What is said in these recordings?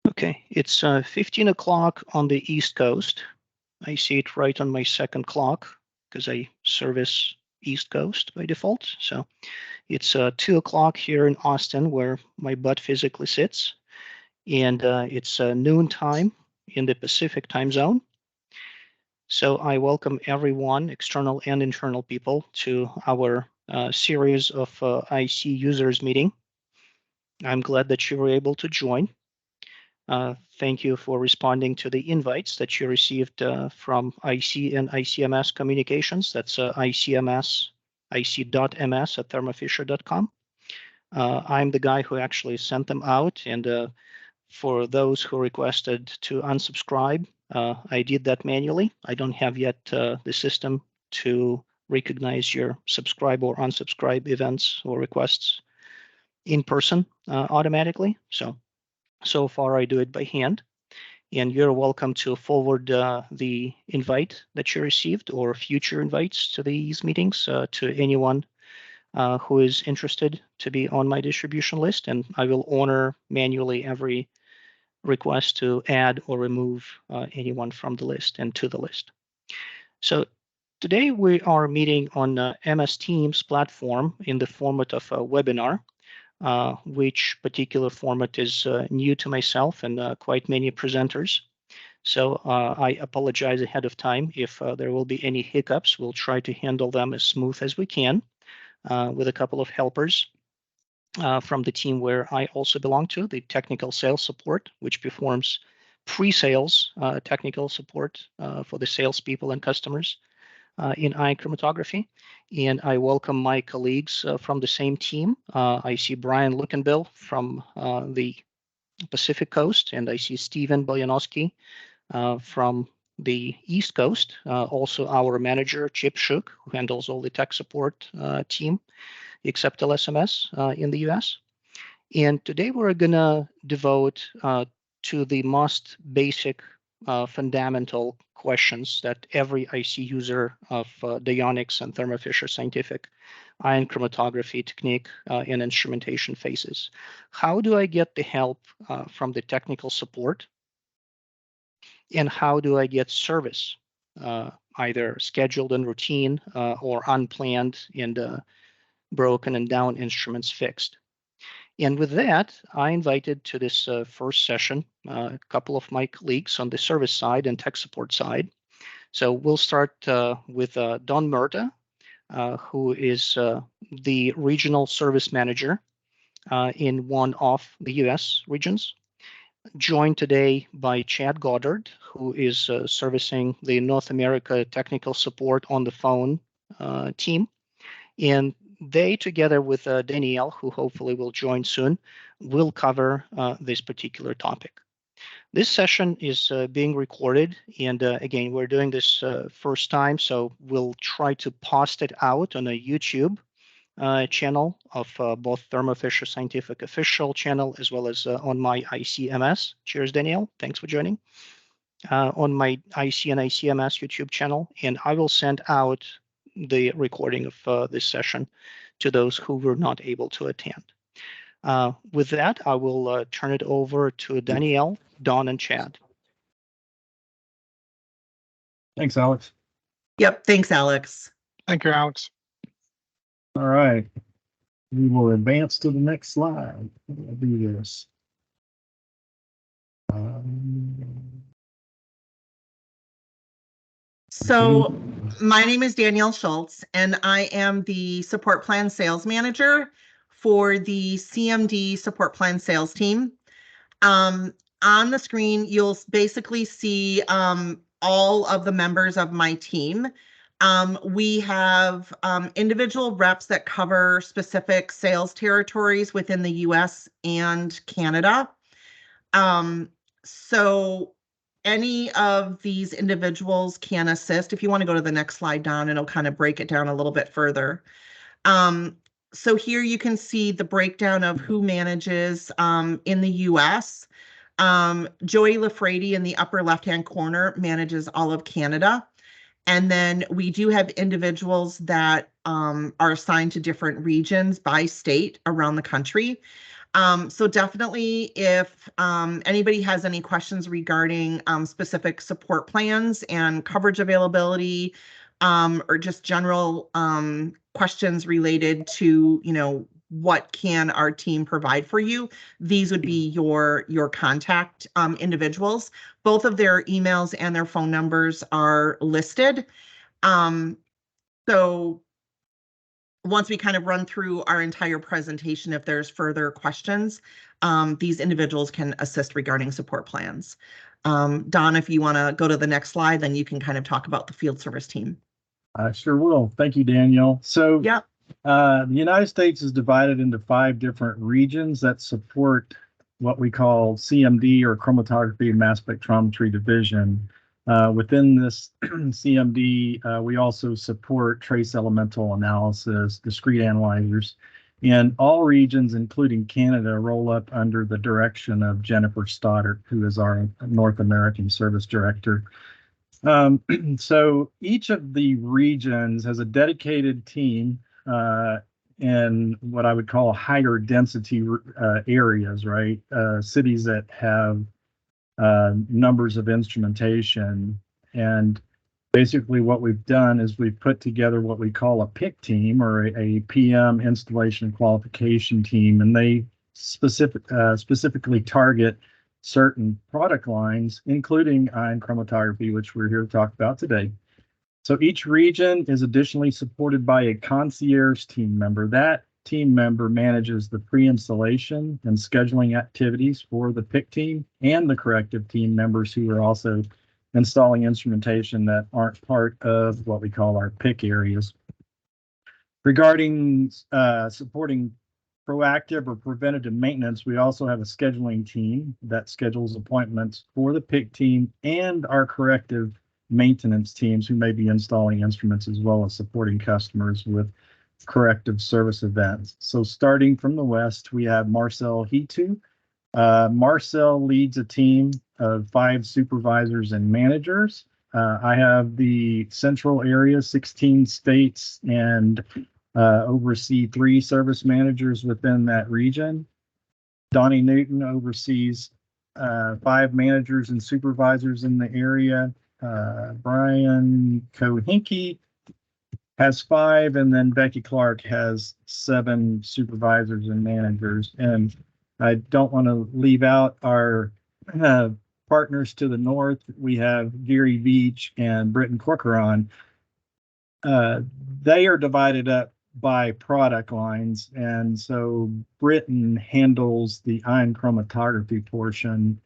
Okay, it's 15 o'clock on the East Coast. I see it right on my second clock because I service East Coast by default. So it's 2 o'clock here in Austin where my butt physically sits. And it's noon time in the Pacific time zone. So I welcome everyone, external and internal people, to our series of IC Users Meeting. I'm glad that you were able to join. Thank you for responding to the invites that you received from IC and ICMS Communications. That's ICMS, ic.ms at thermofisher.com. I'm the guy who actually sent them out, and for those who requested to unsubscribe, I did that manually. I don't have yet the system to recognize your subscribe or unsubscribe events or requests in person automatically. So far I do it by hand. And you're welcome to forward the invite that you received or future invites to these meetings to anyone who is interested to be on my distribution list. And I will honor manually every request to add or remove anyone from the list and to the list. So today we are meeting on MS Teams platform in the format of a webinar, which particular format is new to myself and quite many presenters. So I apologize ahead of time if there will be any hiccups. We'll try to handle them as smooth as we can with a couple of helpers from the team where I also belong to, the technical sales support, which performs pre-sales technical support for the salespeople and customers in Ion Chromatography. And I welcome my colleagues from the same team. I see Brian Luckenbill from the Pacific Coast, and I see Steven Bojanowski from the East Coast. Also our manager, Chip Shook, who handles all the tech support team, except LSMS in the US. And today we're gonna devote to the most basic fundamental questions that every IC user of Dionex and Thermo Fisher Scientific ion chromatography technique and instrumentation faces. How do I get the help from the technical support? And how do I get service, either scheduled and routine or unplanned and broken and down instruments fixed? And with that, I invited to this first session a couple of my colleagues on the service side and tech support side. So we'll start with Don Murta, who is the regional service manager in one of the US regions, joined today by Chad Goddard, who is servicing the North America technical support on the phone team. And they, together with Danielle, who hopefully will join soon, will cover this particular topic. This session is being recorded, and again, we're doing this first time, so we'll try to post it out on a YouTube channel of both Thermo Fisher Scientific official channel as well as on my ICMS. Cheers, Danielle. Thanks for joining. On my IC and ICMS YouTube channel, and I will send out the recording of this session to those who were not able to attend. With that, I will turn it over to Danielle, Don, and Chad. Thanks, Alex. Yep, thanks, Alex. Thank you, Alex. All right, we will advance to the next slide. I'll do this. So my name is Danielle Schultz, and I am the support plan sales manager for the CMD support plan sales team. On the screen, you'll basically see all of the members of my team. We have individual reps that cover specific sales territories within the US and Canada. So any of these individuals can assist. If you want to go to the next slide, Don, it'll kind of break it down a little bit further. So here you can see the breakdown of who manages in the US. Joey Lafrady in the upper left-hand corner manages all of Canada. And then we do have individuals that are assigned to different regions by state around the country. So definitely, if anybody has any questions regarding specific support plans and coverage availability, or just general questions related to, what can our team provide for you, these would be your contact individuals. Both of their emails and their phone numbers are listed. So once we kind of run through our entire presentation, if there's further questions, these individuals can assist regarding support plans. Don, if you want to go to the next slide, then you can kind of talk about the field service team. I sure will. Thank you, Danielle. So yeah, the United States is divided into 5 different regions that support what we call CMD, or Chromatography and Mass Spectrometry Division. Within this CMD, we also support trace elemental analysis, discrete analyzers, and all regions, including Canada, roll up under the direction of Jennifer Stoddart, who is our North American Service Director. So each of the regions has a dedicated team in what I would call higher density areas, right? Cities that have numbers of instrumentation. And basically what we've done is we've put together what we call a PIC team, or a PM installation and qualification team, and they specifically target certain product lines, including ion chromatography, which we're here to talk about today. So each region is additionally supported by a concierge team member. That team member manages the pre-installation and scheduling activities for the PIC team and the corrective team members who are also installing instrumentation that aren't part of what we call our PIC areas. Regarding supporting proactive or preventative maintenance, we also have a scheduling team that schedules appointments for the PIC team and our corrective maintenance teams who may be installing instruments, as well as supporting customers with corrective service events. So starting from the west, we have Marcel Hitu. Marcel leads a team of 5 supervisors and managers. I have the central area, 16 states, and oversee 3 service managers within that region. Donnie Newton oversees 5 managers and supervisors in the area. Brian Kohinke has 5, and then Becky Clark has 7 supervisors and managers. And I don't want to leave out our partners to the north. We have Gary Veach and Britton Corcoran. They are divided up by product lines, and so Britton handles the ion chromatography portion.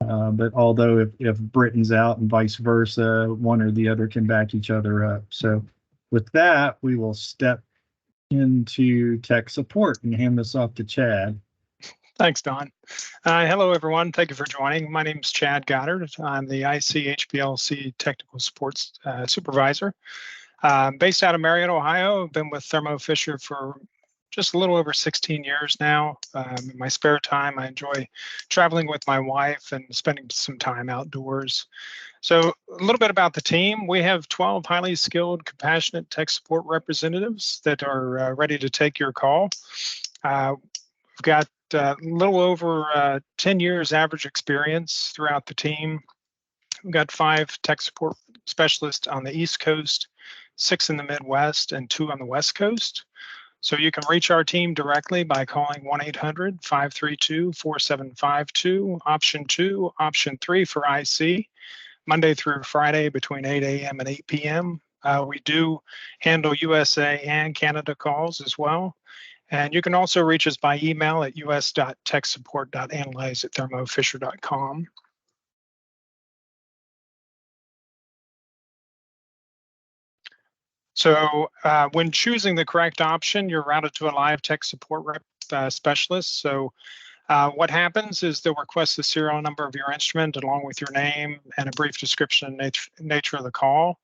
But although if Britton's out and vice versa, one or the other can back each other up. So with that, we will step into tech support and hand this off to Chad. Thanks, Don. Hello, everyone. Thank you for joining. My name is Chad Goddard. I'm the IC HPLC Technical Support Supervisor. Based out of Marion, Ohio. I've been with Thermo Fisher for just a little over 16 years now. In my spare time, I enjoy traveling with my wife and spending some time outdoors. So a little bit about the team. We have 12 highly skilled, compassionate tech support representatives that are ready to take your call. We've got a little over 10 years average experience throughout the team. We've got 5 tech support specialists on the East Coast, 6 in the Midwest, and 2 on the West Coast. So you can reach our team directly by calling 1-800-532-4752, option 2, option 3 for IC, Monday through Friday between 8 a.m. and 8 p.m. We do handle USA and Canada calls as well. And you can also reach us by email at us.techsupport.analyze@thermofisher.com. So when choosing the correct option, you're routed to a live tech support specialist. So what happens is they'll request the serial number of your instrument along with your name and a brief description and nature of the call.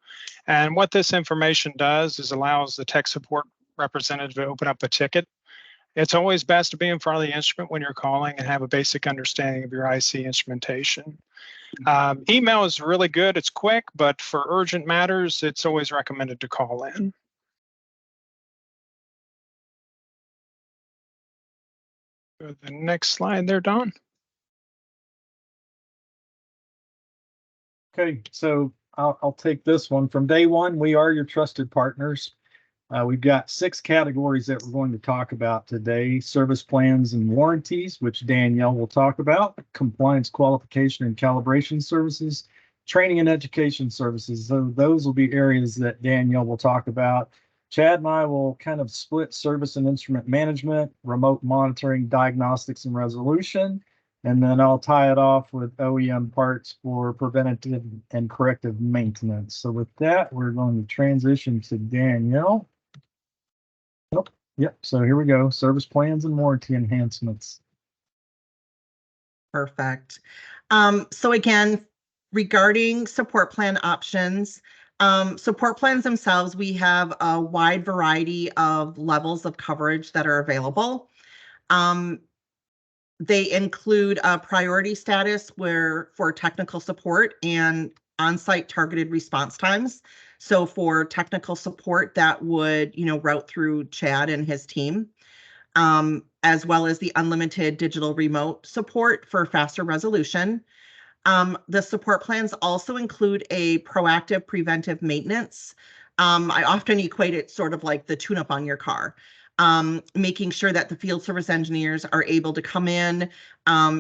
And what this information does is allows the tech support representative to open up a ticket. It's always best to be in front of the instrument when you're calling and have a basic understanding of your IC instrumentation. Email is really good. It's quick, but for urgent matters, it's always recommended to call in. Go to the next slide there, Don. Okay, so I'll take this one. From day one, we are your trusted partners. We've got 6 categories that we're going to talk about today: service plans and warranties, which Danielle will talk about; compliance, qualification, and calibration services; training and education services. So those will be areas that Danielle will talk about. Chad and I will kind of split service and instrument management, remote monitoring, diagnostics, and resolution. And then I'll tie it off with OEM parts for preventative and corrective maintenance. So with that, we're going to transition to Danielle. Oh, yep. So here we go. Service plans and warranty enhancements. Perfect. So again, regarding support plan options, support plans themselves, we have a wide variety of levels of coverage that are available. They include a priority status where for technical support and on-site targeted response times. So for technical support, that would, route through Chad and his team, as well as the unlimited digital remote support for faster resolution. The support plans also include a proactive preventive maintenance. I often equate it sort of like the tune-up on your car. Making sure that the field service engineers are able to come in,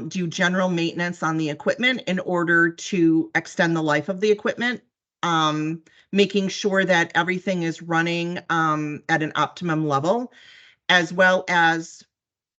do general maintenance on the equipment in order to extend the life of the equipment, making sure that everything is running at an optimum level, as well as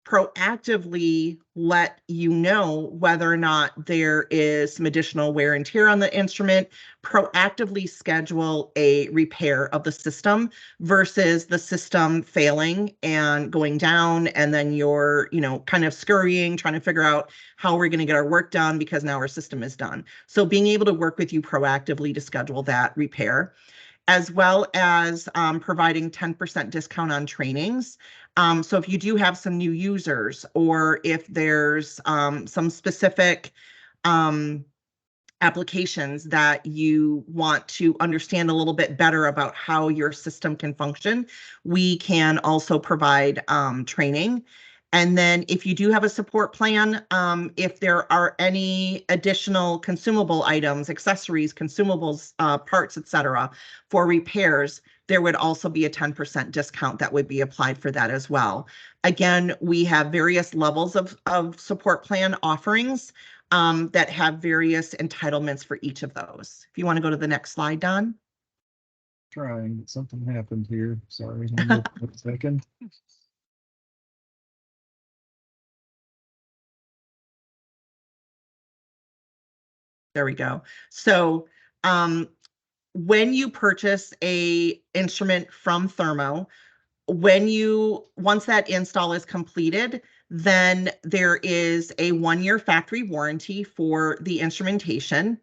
proactively let you know whether or not there is some additional wear and tear on the instrument, proactively schedule a repair of the system versus the system failing and going down, and then you're, kind of scurrying, trying to figure out how we're going to get our work done because now our system is done. So being able to work with you proactively to schedule that repair, as well as providing 10% discount on trainings. So if you do have some new users, or if there's some specific applications that you want to understand a little bit better about how your system can function, we can also provide training. And then if you do have a support plan, if there are any additional consumable items, accessories, consumables, parts, etc., for repairs, there would also be a 10% discount that would be applied for that as well. Again, we have various levels of support plan offerings that have various entitlements for each of those. If you want to go to the next slide, Don. Trying, but something happened here. Sorry, a second. There we go. So when you purchase a instrument from Thermo, once that install is completed, then there is a 1-year factory warranty for the instrumentation.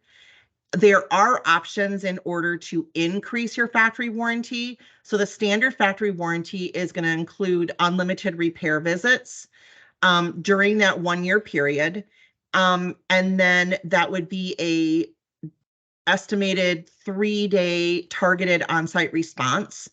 There are options in order to increase your factory warranty. So the standard factory warranty is going to include unlimited repair visits during that 1-year period. And then that would be a estimated 3-day targeted on-site response.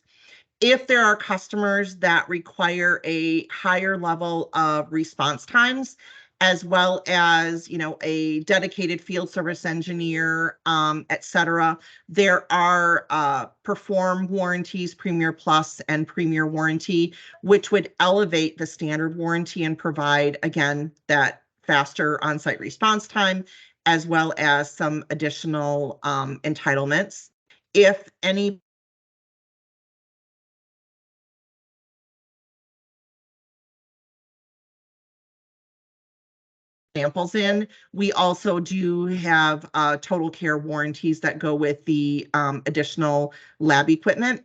If there are customers that require a higher level of response times, as well as, a dedicated field service engineer, et cetera, there are Perform warranties, Premier Plus and Premier Warranty, which would elevate the standard warranty and provide, again, that faster on-site response time, as well as some additional entitlements. If any samples in, we also do have total care warranties that go with the additional lab equipment.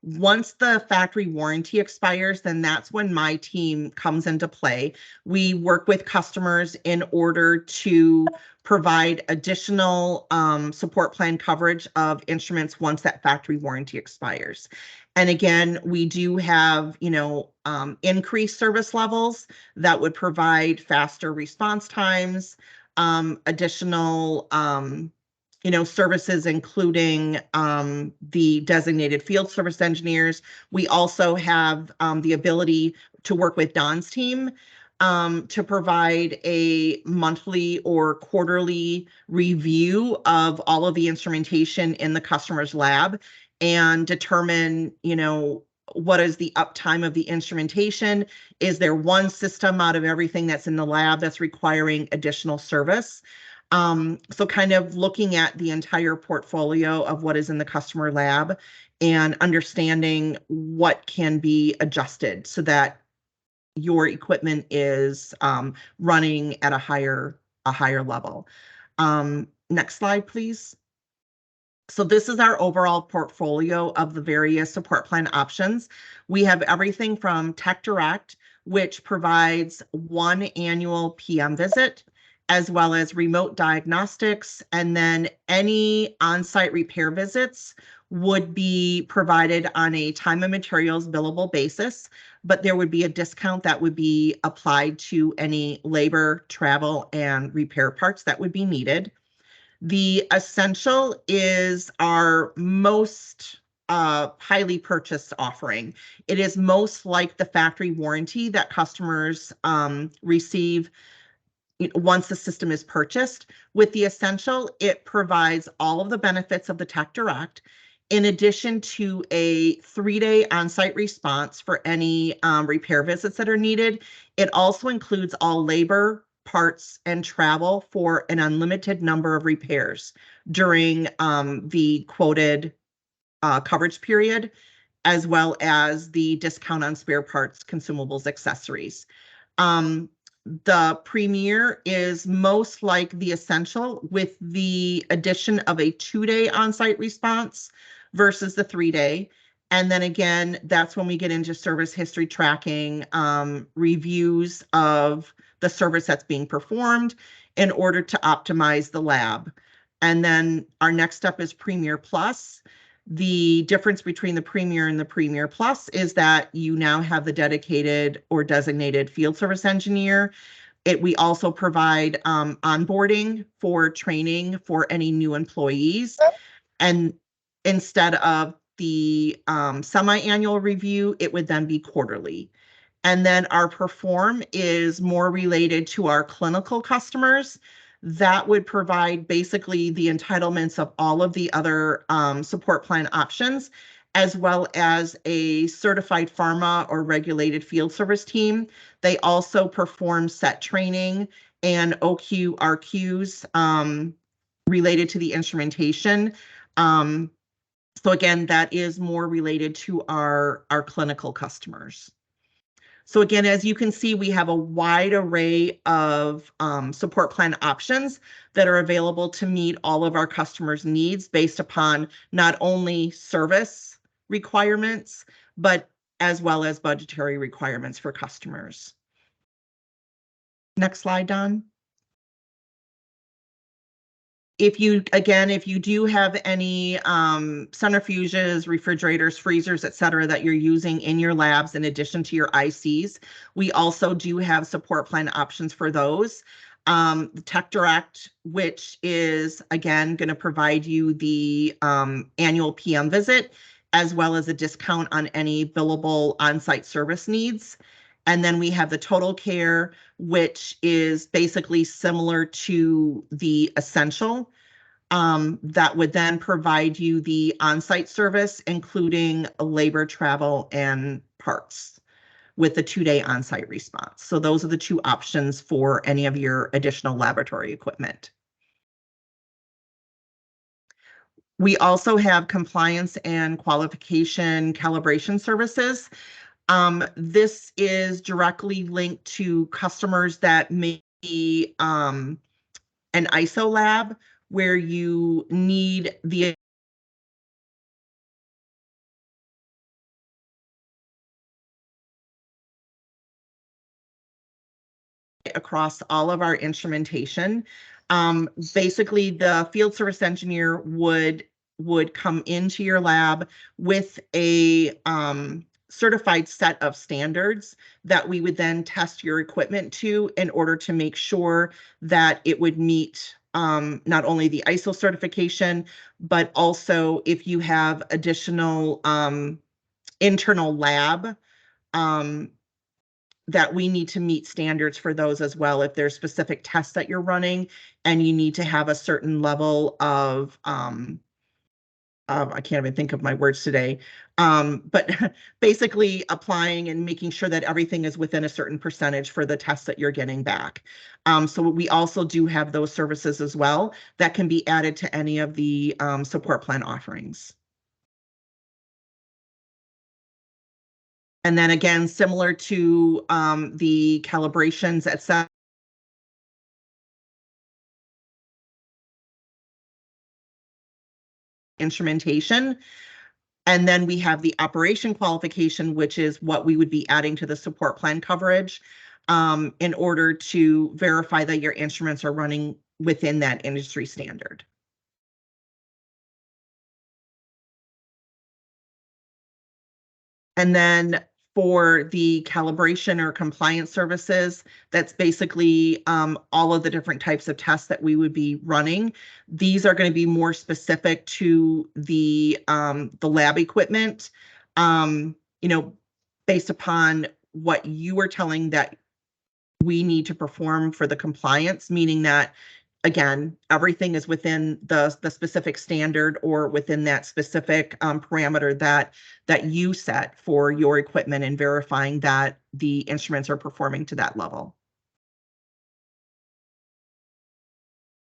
Once the factory warranty expires, then that's when my team comes into play. We work with customers in order to provide additional support plan coverage of instruments once that factory warranty expires. And again, we do have, increased service levels that would provide faster response times, additional services, including the designated field service engineers. We also have the ability to work with Don's team to provide a monthly or quarterly review of all of the instrumentation in the customer's lab and determine, what is the uptime of the instrumentation? Is there one system out of everything that's in the lab that's requiring additional service? So kind of looking at the entire portfolio of what is in the customer lab and understanding what can be adjusted so that your equipment is running at a higher level. Next slide, please. So this is our overall portfolio of the various support plan options. We have everything from Tech Direct, which provides one annual PM visit, as well as remote diagnostics, and then any on-site repair visits would be provided on a time and materials billable basis, but there would be a discount that would be applied to any labor, travel, and repair parts that would be needed. The Essential is our most highly purchased offering. It is most like the factory warranty that customers receive once the system is purchased. With the Essential, it provides all of the benefits of the Tech Direct, in addition to a 3-day on-site response for any repair visits that are needed. It also includes all labor, parts, and travel for an unlimited number of repairs during the quoted coverage period, as well as the discount on spare parts, consumables, accessories. The Premier is most like the Essential, with the addition of a 2-day on-site response versus the 3-day. And then again, that's when we get into service history tracking, reviews of the service that's being performed in order to optimize the lab. And then our next step is Premier Plus. The difference between the Premier and the Premier Plus is that you now have the dedicated or designated field service engineer. We also provide onboarding for training for any new employees. And instead of the semi-annual review, it would then be quarterly. And then our Perform is more related to our clinical customers. That would provide basically the entitlements of all of the other support plan options, as well as a certified pharma or regulated field service team. They also perform set training and OQ, RQs related to the instrumentation. So again, that is more related to our clinical customers. So again, as you can see, we have a wide array of support plan options that are available to meet all of our customers' needs based upon not only service requirements, but as well as budgetary requirements for customers. Next slide, Don. If you do have any centrifuges, refrigerators, freezers, et cetera, that you're using in your labs in addition to your ICs, we also do have support plan options for those. The Tech Direct, which is, again, going to provide you the annual PM visit, as well as a discount on any billable on-site service needs. And then we have the Total Care, which is basically similar to the Essential, that would then provide you the on-site service, including labor, travel, and parts, with the 2-day on-site response. So those are the two options for any of your additional laboratory equipment. We also have compliance and qualification calibration services. This is directly linked to customers that may be an ISO lab where you need the across all of our instrumentation. Basically, the field service engineer would come into your lab with a certified set of standards that we would then test your equipment to in order to make sure that it would meet not only the ISO certification, but also if you have additional internal lab, that we need to meet standards for those as well. If there's specific tests that you're running and you need to have a certain level of I can't even think of my words today, but basically applying and making sure that everything is within a certain percentage for the tests that you're getting back. So we also do have those services as well that can be added to any of the support plan offerings. And then again, similar to the calibrations, etc. Instrumentation. And then we have the operation qualification, which is what we would be adding to the support plan coverage in order to verify that your instruments are running within that industry standard. And then for the calibration or compliance services, that's basically all of the different types of tests that we would be running. These are going to be more specific to the lab equipment, based upon what you are telling that we need to perform for the compliance, meaning that, again, everything is within the specific standard or within that specific parameter that you set for your equipment and verifying that the instruments are performing to that level.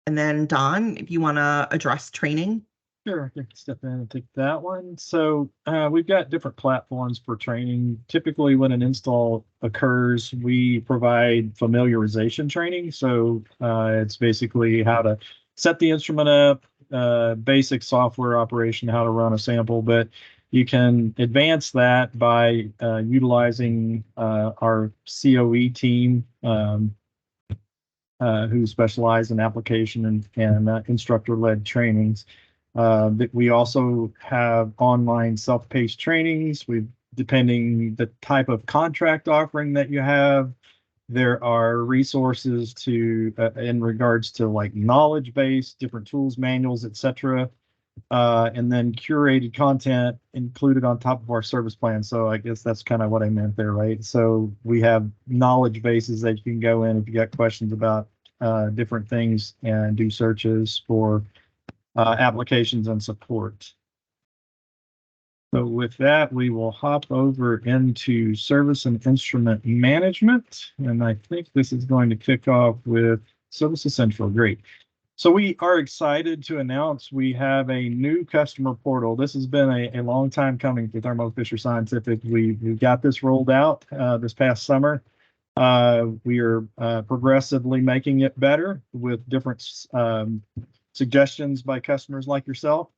And then Don, if you want to address training. Sure, I can step in and take that one. So we've got different platforms for training. Typically, when an install occurs, we provide familiarization training. So it's basically how to set the instrument up, basic software operation, how to run a sample. But you can advance that by utilizing our COE team, who specialize in application and instructor-led trainings. We also have online self-paced trainings. Depending the type of contract offering that you have, there are resources to in regards to like knowledge base, different tools, manuals, etc. And then curated content included on top of our service plan. So I guess that's kind of what I meant there, right? So we have knowledge bases that you can go in if you got questions about different things and do searches for applications and support. So with that, we will hop over into service and instrument management. And I think this is going to kick off with Service Central. Great. So we are excited to announce we have a new customer portal. This has been a long time coming for Thermo Fisher Scientific. We got this rolled out this past summer. We are progressively making it better with different suggestions by customers like yourself.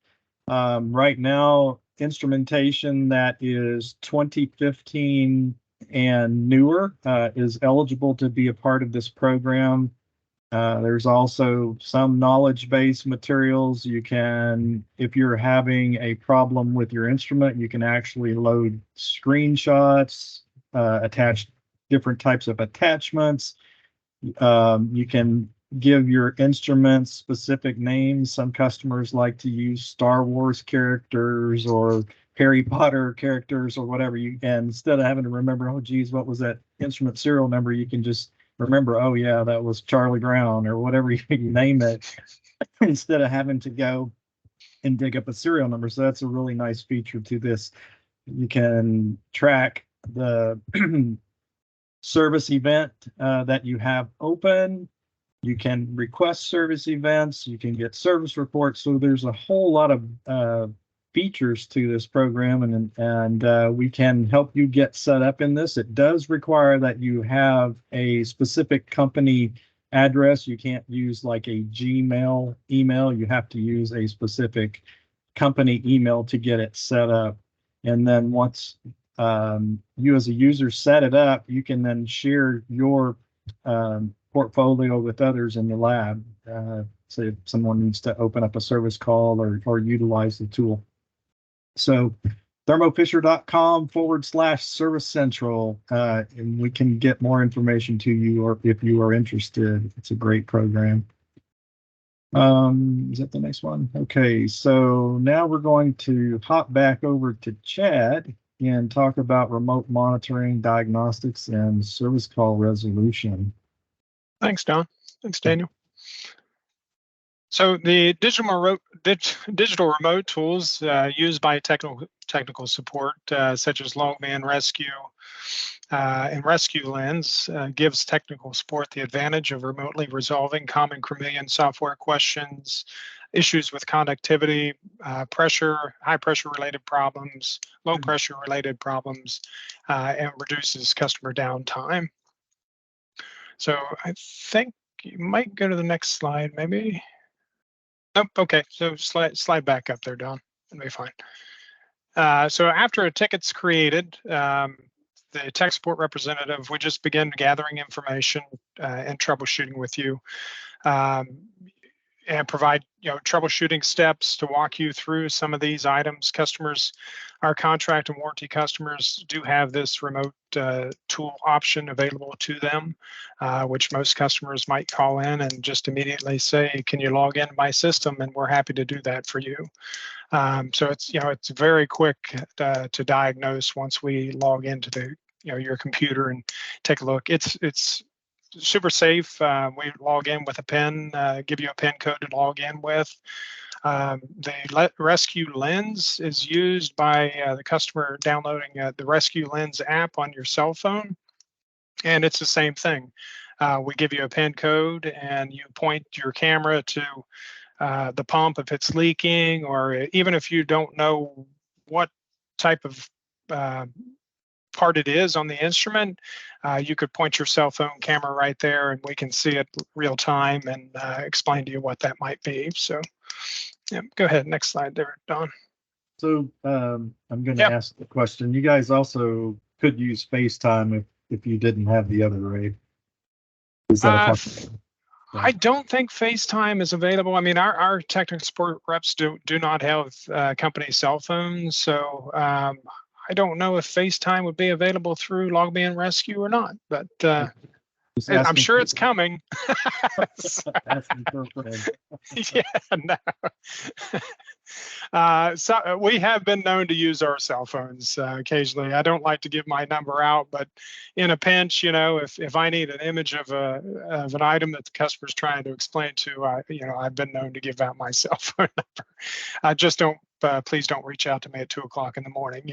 Right now, instrumentation that is 2015 and newer is eligible to be a part of this program. There's also some knowledge-based materials. You can, if you're having a problem with your instrument, you can actually load screenshots, attach different types of attachments. You can give your instruments specific names. Some customers like to use Star Wars characters or Harry Potter characters or whatever. And instead of having to remember, oh geez, what was that instrument serial number, you can just remember, oh yeah, that was Charlie Brown or whatever you name it, instead of having to go and dig up a serial number. So that's a really nice feature to this. You can track the service event that you have open. You can request service events. You can get service reports. So there's a whole lot of features to this program, and we can help you get set up in this. It does require that you have a specific company address. You can't use like a Gmail email. You have to use a specific company email to get it set up. And then once you as a user set it up, you can then share your portfolio with others in the lab. Say if someone needs to open up a service call or utilize the tool. So thermofisher.com/service central, and we can get more information to you, or if you are interested. It's a great program. Is that the next one? Okay, so now we're going to hop back over to Chad and talk about remote monitoring, diagnostics, and service call resolution. Thanks, Don. Thanks, Daniel. So the digital remote tools used by technical support, such as Logman Rescue and Rescue Lens, gives technical support the advantage of remotely resolving common chameleon software questions, issues with conductivity, pressure, high pressure related problems, low pressure related problems, and reduces customer downtime. So I think you might go to the next slide, maybe. Oh, okay. So slide back up there, Don. It'll be fine. So after a ticket's created, the tech support representative, we just begin gathering information and troubleshooting with you, and provide troubleshooting steps to walk you through some of these items. Customers, our contract and warranty customers, do have this remote tool option available to them, which most customers might call in and just immediately say, "Can you log into my system?" And we're happy to do that for you. So it's very quick to diagnose once we log into the your computer and take a look. It's super safe. We log in with a PIN, give you a PIN code to log in with. The Rescue Lens is used by the customer downloading the Rescue Lens app on your cell phone, and it's the same thing. We give you a PIN code, and you point your camera to the pump if it's leaking, or even if you don't know what type of part it is on the instrument, you could point your cell phone camera right there and we can see it real time and explain to you what that might be. So yeah, go ahead, next slide there, Don. So I'm going to ask the question. You guys also could use FaceTime if you didn't have the other array. Is that I don't think FaceTime is available. I mean, our technical support reps do not have company cell phones, so I don't know if FaceTime would be available through Logman Rescue or not, but I'm sure it's coming. Yeah, no. So we have been known to use our cell phones occasionally. I don't like to give my number out, but in a pinch, if I need an image of an item that the customer's trying to explain to, I've been known to give out my cell phone number. I just don't. Please don't reach out to me at 2:00 in the morning.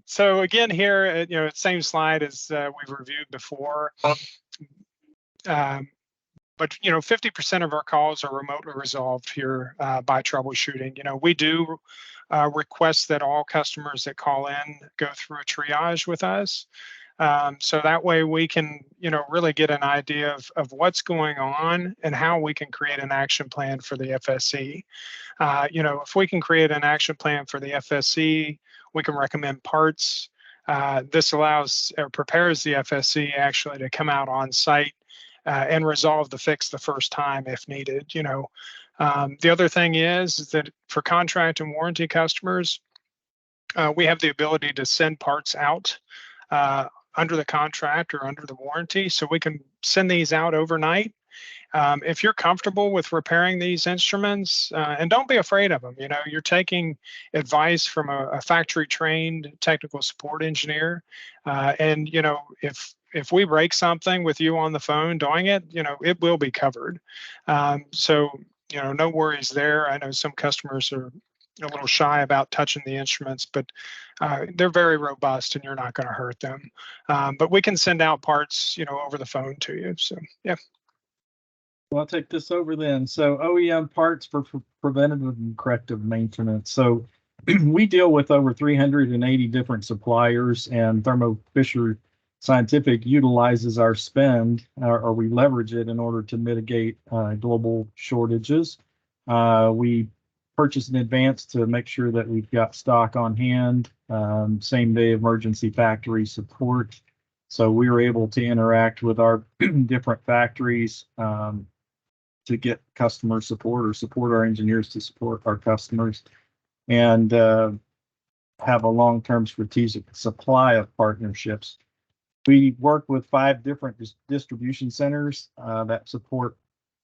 So again, here, same slide as we've reviewed before. But 50% of our calls are remotely resolved here by troubleshooting. We do request that all customers that call in go through a triage with us. So that way we can, really get an idea of what's going on and how we can create an action plan for the FSC. If we can create an action plan for the FSC, we can recommend parts. This allows or prepares the FSC actually to come out on site and resolve the fix the first time if needed. The other thing is that for contract and warranty customers, we have the ability to send parts out under the contract or under the warranty, so we can send these out overnight. If you're comfortable with repairing these instruments, and don't be afraid of them, you're taking advice from a factory-trained technical support engineer, and if we break something with you on the phone doing it, it will be covered. So no worries there. I know some customers are a little shy about touching the instruments, but they're very robust and you're not going to hurt them. But we can send out parts, over the phone to you. So, yeah. Well, I'll take this over then. So OEM parts for preventative and corrective maintenance. So we deal with over 380 different suppliers, and Thermo Fisher Scientific utilizes our spend, or we leverage it in order to mitigate global shortages. We purchase in advance to make sure that we've got stock on hand, same day emergency factory support. So we were able to interact with our different factories to get customer support or support our engineers to support our customers, and have a long-term strategic supply of partnerships. We work with 5 different distribution centers that support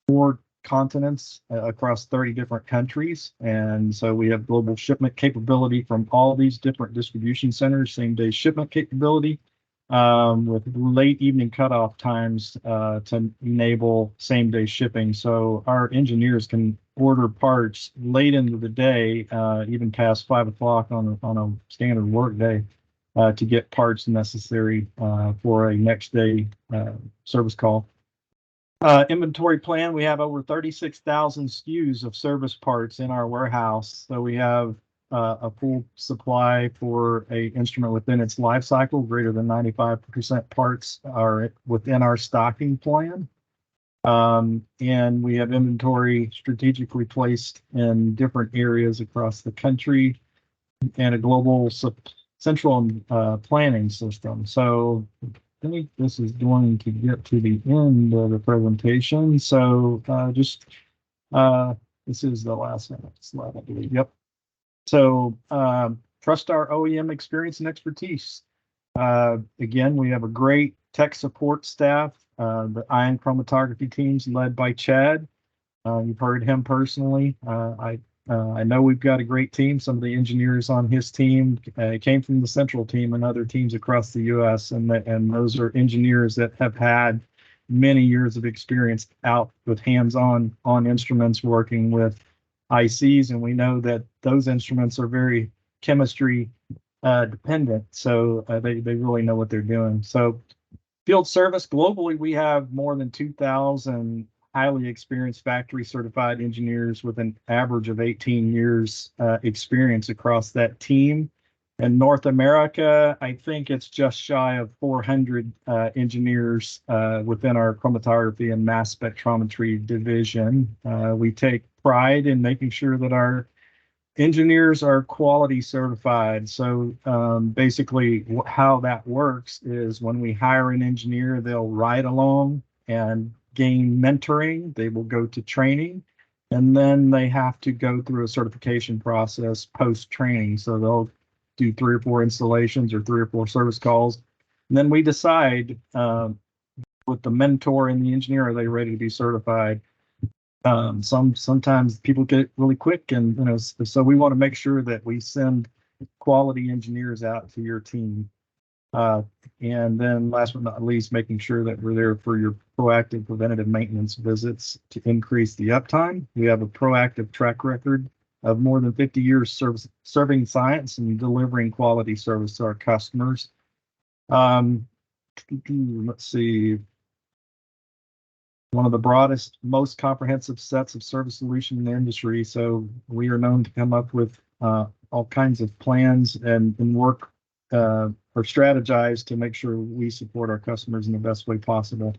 4 continents across 30 different countries. And so we have global shipment capability from all these different distribution centers, same day shipment capability, with late evening cutoff times to enable same day shipping. So our engineers can order parts late into the day, even past 5 o'clock on a standard work day, to get parts necessary for a next day service call. Inventory plan, we have over 36,000 SKUs of service parts in our warehouse. So we have a full supply for a instrument within its life cycle. Greater than 95% parts are within our stocking plan. And we have inventory strategically placed in different areas across the country and a global central planning system. So I think this is going to get to the end of the presentation. So this is the last slide, I believe. Yep. So trust our OEM experience and expertise. Again, we have a great tech support staff, the Ion Chromatography teams led by Chad. You've heard him personally. I know we've got a great team. Some of the engineers on his team came from the central team and other teams across the U.S. And those are engineers that have had many years of experience out with hands-on on instruments working with ICs. And we know that those instruments are very chemistry dependent. So they really know what they're doing. So field service globally, we have more than 2,000 highly experienced factory certified engineers with an average of 18 years experience across that team. In North America, I think it's just shy of 400 engineers within our chromatography and mass spectrometry division. We take pride in making sure that our engineers are quality certified. So basically how that works is when we hire an engineer, they'll ride along and gain mentoring. They will go to training, and then they have to go through a certification process post-training. So they'll do 3 or 4 installations or 3 or 4 service calls. And then we decide with the mentor and the engineer, are they ready to be certified? Sometimes people get it really quick, and so we want to make sure that we send quality engineers out to your team. And then last but not least, making sure that we're there for your proactive preventative maintenance visits to increase the uptime. We have a proactive track record of more than 50 years serving science and delivering quality service to our customers. Let's see. One of the broadest, most comprehensive sets of service solution in the industry. So we are known to come up with all kinds of plans and work or strategize to make sure we support our customers in the best way possible.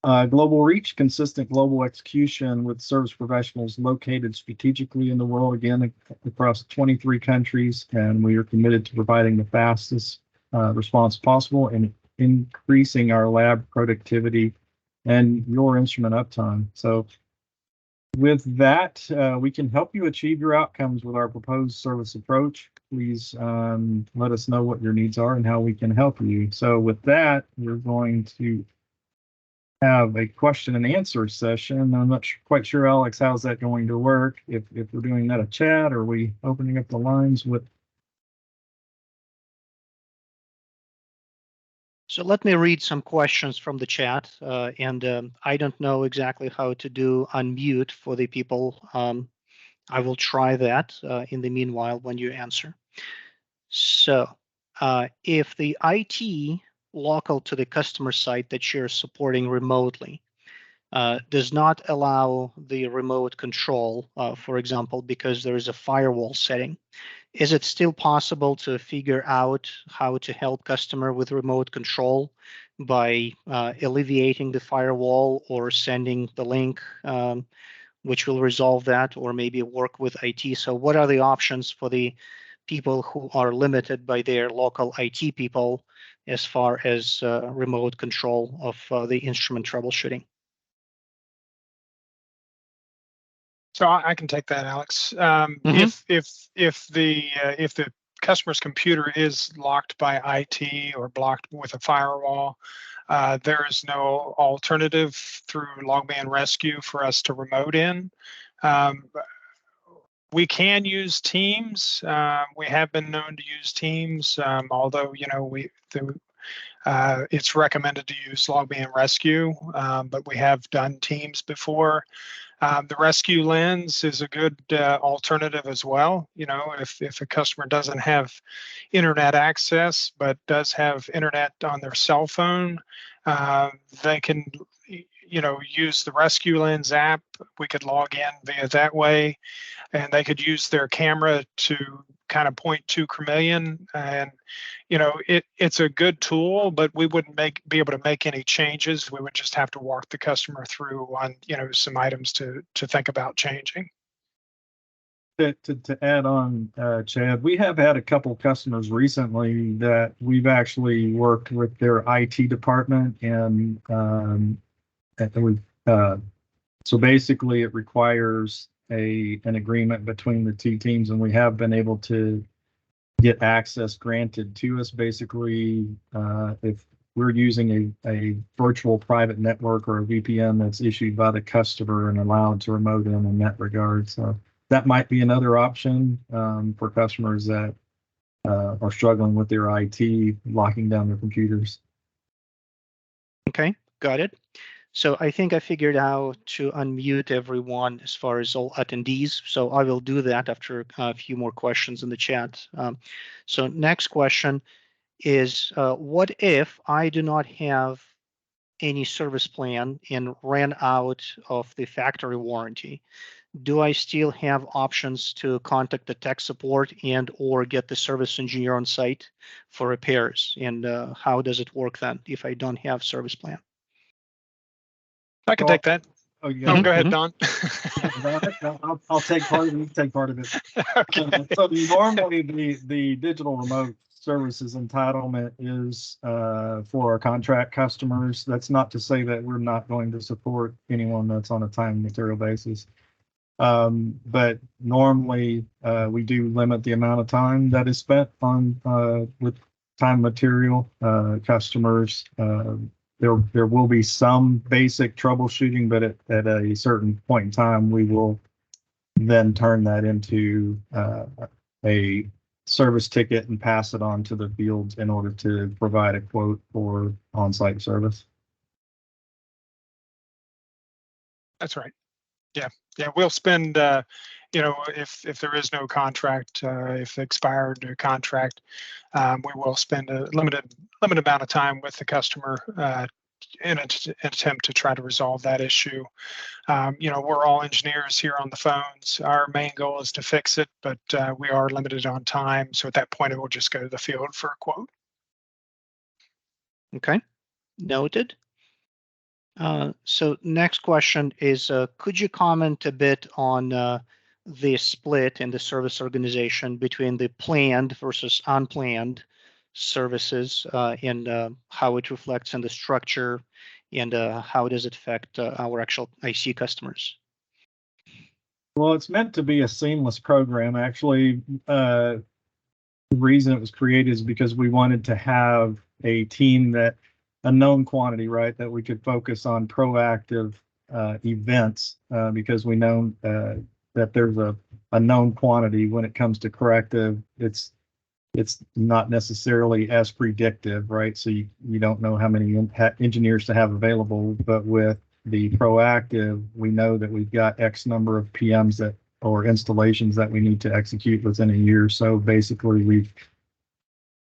Global reach, consistent global execution with service professionals located strategically in the world, again, across 23 countries, and we are committed to providing the fastest response possible and increasing our lab productivity and your instrument uptime. So with that, we can help you achieve your outcomes with our proposed service approach. Please let us know what your needs are and how we can help you. So with that, we're going to have a question and answer session. I'm not quite sure, Alex, how's that going to work? If we're doing that a chat, or are we opening up the lines with? So let me read some questions from the chat, and I don't know exactly how to do unmute for the people. I will try that in the meanwhile when you answer. So if the IT local to the customer site that you're supporting remotely does not allow the remote control, for example, because there is a firewall setting, is it still possible to figure out how to help customer with remote control by alleviating the firewall or sending the link which will resolve that, or maybe work with IT? So what are the options for the people who are limited by their local IT people as far as remote control of the instrument troubleshooting? So I can take that, Alex. If the customer's computer is locked by IT or blocked with a firewall, there is no alternative through Logband Rescue for us to remote in. We can use Teams. We have been known to use Teams, although it's recommended to use Logband Rescue, but we have done Teams before. The Rescue Lens is a good alternative as well. If a customer doesn't have internet access but does have internet on their cell phone, they can use the Rescue Lens app. We could log in via that way, and they could use their camera to kind of point to Chromeleon. And it's a good tool, but we wouldn't be able to make any changes. We would just have to walk the customer through on some items to think about changing. To add on, Chad, we have had a couple customers recently that we've actually worked with their IT department, and so basically it requires an agreement between the two teams, and we have been able to get access granted to us. Basically, if we're using a virtual private network or a VPN that's issued by the customer and allowed to remote in that regard. So that might be another option for customers that are struggling with their IT locking down their computers. Okay, got it. So I think I figured out to unmute everyone as far as all attendees. So I will do that after a few more questions in the chat. So next question is, what if I do not have any service plan and ran out of the factory warranty? Do I still have options to contact the tech support and or get the service engineer on site for repairs? And how does it work then if I don't have service plan? I can take that. Oh, yeah. Go ahead, Don. I'll take part of it. You take part of it. Okay. So normally the digital remote services entitlement is for our contract customers. That's not to say that we're not going to support anyone that's on a time and material basis. But normally we do limit the amount of time that is spent on with time material customers. There will be some basic troubleshooting, but at a certain point in time, we will then turn that into a service ticket and pass it on to the field in order to provide a quote for on-site service. That's right. Yeah. We'll spend, if there is no contract, if expired contract, we will spend a limited amount of time with the customer in an attempt to try to resolve that issue. We're all engineers here on the phones. Our main goal is to fix it, but we are limited on time. So at that point, it will just go to the field for a quote. Okay, noted. So next question is, could you comment a bit on the split in the service organization between the planned versus unplanned services and how it reflects in the structure and how does it affect our actual IC customers? Well, it's meant to be a seamless program. Actually, the reason it was created is because we wanted to have a team a known quantity, right, that we could focus on proactive events because we know that there's a known quantity when it comes to corrective. It's not necessarily as predictive, right? So you don't know how many engineers to have available, but with the proactive, we know that we've got X number of PMs or installations that we need to execute within a year. So basically, we've